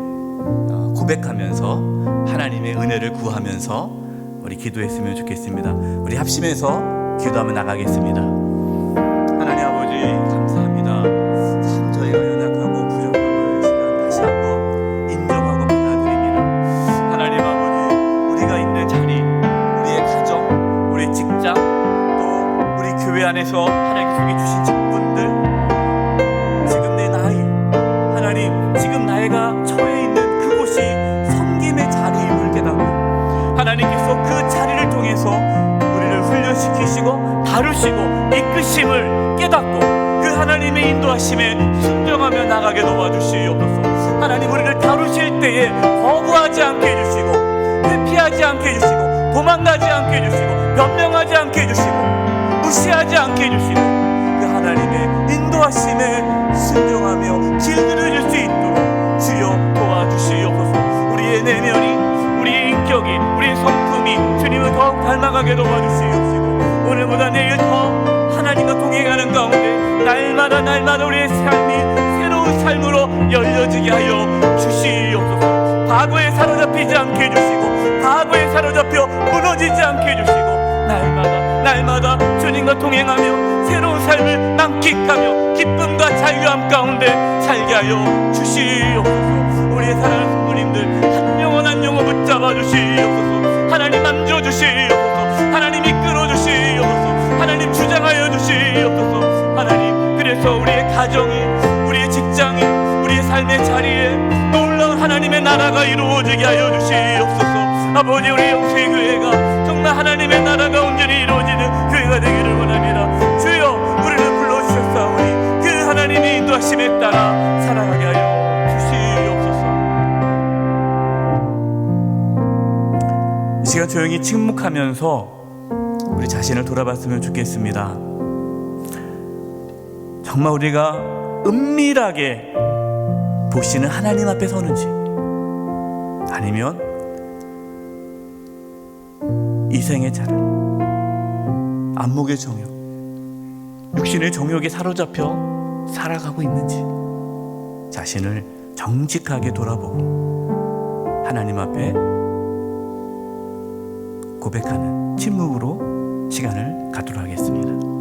고백하면서 하나님의 은혜를 구하면서 우리 기도했으면 좋겠습니다. 우리 합심해서 기도하며 나가겠습니다. 하나님 아버지 감사합니다. 참 저희가 연약하고 부족함을 다시 한번 인정하고 받아드립니다. 하나님 아버지 우리가 있는 자리, 우리의 가정, 우리 직장, 또 우리 교회 안에서 하나님께서 주신 직분들 인도하심에 순종하며 나가게 도와주시옵소서. 하나님, 우리를 다루실 때에 거부하지 않게 해주시고, 회피하지 않게 해주시고, 도망가지 않게 해주시고, 변명하지 않게 해주시고, 무시하지 않게 해주시고, 그 하나님의 인도하심에 순종하며 길들여질 수 있도록 주여 도와주시옵소서. 우리의 내면이, 우리의 인격이, 우리의 성품이 주님을 더욱 닮아가게 도와주시옵시고, 오늘보다 내일 더 하나님과 동행하는 가운데 날마다 우리의 삶이 새로운 삶으로 열려지게 하여 주시옵소서. 과거에 사로잡히지 않게 해주시고, 과거에 사로잡혀 무너지지 않게 해주시고, 날마다 주님과 동행하며 새로운 삶을 만끽하며 기쁨과 자유함 가운데 살게 하여 주시옵소서. 우리의 사랑하는 성도님들 한 영혼 붙잡아 주시옵소서. 하나님 만져주시옵소서. 하나님 이끌어 주시옵소서. 하나님 주장하여 주시옵소서. 하나님, 그래서 우리의 가정이, 우리의 직장이, 우리의 삶의 자리에 놀라운 하나님의 나라가 이루어지게 하여 주시옵소서. 아버지, 우리 영세교회가 정말 하나님의 나라가 온전히 이루어지는 교회가 되기를 원합니다. 주여, 우리를 불러주셨사오니 그 하나님의 인도하심에 따라 살아가게 하여 주시옵소서. 이 시간 조용히 침묵하면서 우리 자신을 돌아봤으면 좋겠습니다. 정말 우리가 은밀하게 보시는 하나님 앞에 서는지, 아니면 이생의 자를, 안목의 정욕, 육신의 정욕에 사로잡혀 살아가고 있는지 자신을 정직하게 돌아보고 하나님 앞에 고백하는 침묵으로 시간을 갖도록 하겠습니다.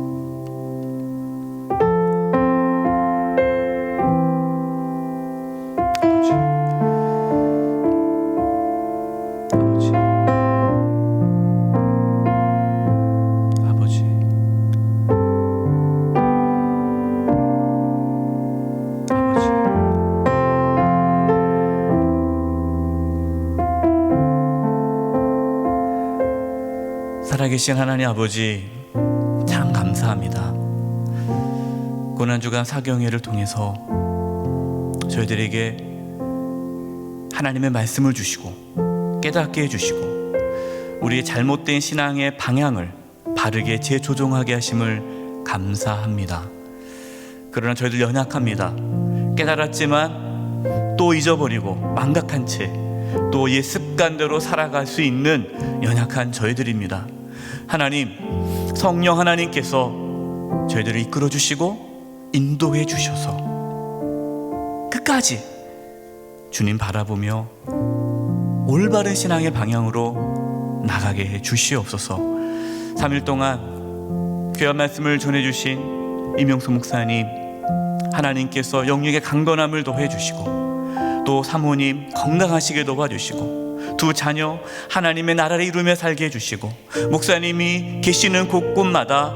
살아계신 하나님 아버지, 참 감사합니다. 고난주간 사경회를 통해서 저희들에게 하나님의 말씀을 주시고 깨닫게 해주시고 우리의 잘못된 신앙의 방향을 바르게 재조정하게 하심을 감사합니다. 그러나 저희들 연약합니다. 깨달았지만 또 잊어버리고 망각한 채 또 이 습관대로 살아갈 수 있는 연약한 저희들입니다. 하나님, 성령 하나님께서 저희들을 이끌어 주시고 인도해 주셔서 끝까지 주님 바라보며 올바른 신앙의 방향으로 나가게 해 주시옵소서. 3일 동안 귀한 말씀을 전해주신 이명수 목사님, 하나님께서 영육의 강건함을 더해 주시고 또 사모님 건강하시게 도와주시고 두 자녀 하나님의 나라를 이루며 살게 해주시고 목사님이 계시는 곳곳마다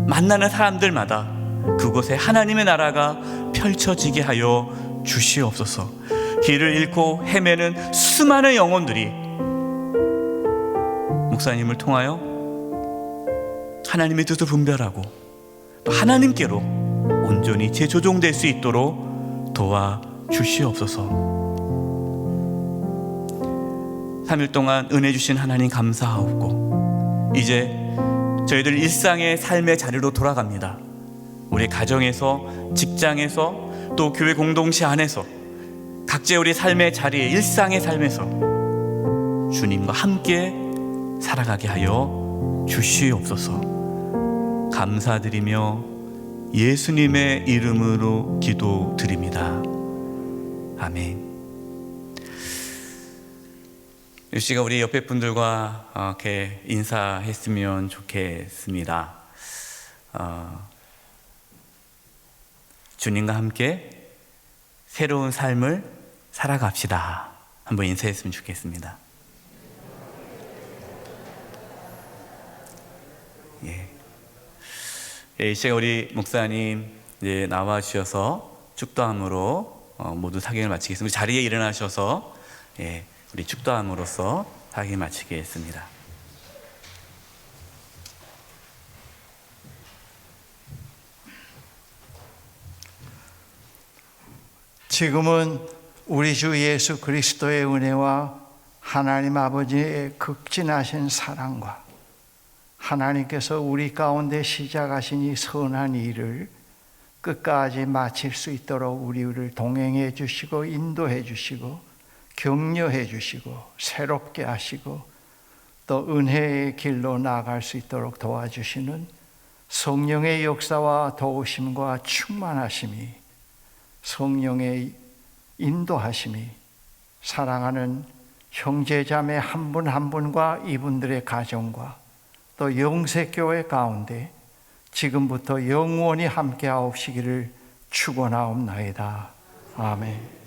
만나는 사람들마다 그곳에 하나님의 나라가 펼쳐지게 하여 주시옵소서. 길을 잃고 헤매는 수많은 영혼들이 목사님을 통하여 하나님의 뜻을 분별하고 또 하나님께로 온전히 재조정될 수 있도록 도와주시옵소서. 3일 동안 은혜 주신 하나님 감사하옵고 이제 저희들 일상의 삶의 자리로 돌아갑니다. 우리 가정에서, 직장에서, 또 교회 공동체 안에서 각자 우리 삶의 자리에, 일상의 삶에서 주님과 함께 살아가게 하여 주시옵소서. 감사드리며 예수님의 이름으로 기도드립니다. 아멘. 이 시간 우리 옆에 분들과 이렇게 인사했으면 좋겠습니다. 주님과 함께 새로운 삶을 살아갑시다. 한번 인사했으면 좋겠습니다. 이 시간 우리 목사님 이제 나와 주셔서 축도함으로 모두 사경을 마치겠습니다. 자리에 일어나셔서 우리 축도함으로써 사경을 마치겠습니다. 지금은 우리 주 예수 그리스도의 은혜와 하나님 아버지의 극진하신 사랑과 하나님께서 우리 가운데 시작하신 이 선한 일을 끝까지 마칠 수 있도록 우리를 동행해 주시고 인도해 주시고 격려해 주시고 새롭게 하시고 또 은혜의 길로 나아갈 수 있도록 도와주시는 성령의 역사와 도우심과 충만하심이, 성령의 인도하심이 사랑하는 형제자매 한 분 한 분과 이분들의 가정과 또 영세교회 가운데 지금부터 영원히 함께하옵시기를 축원하옵나이다. 아멘.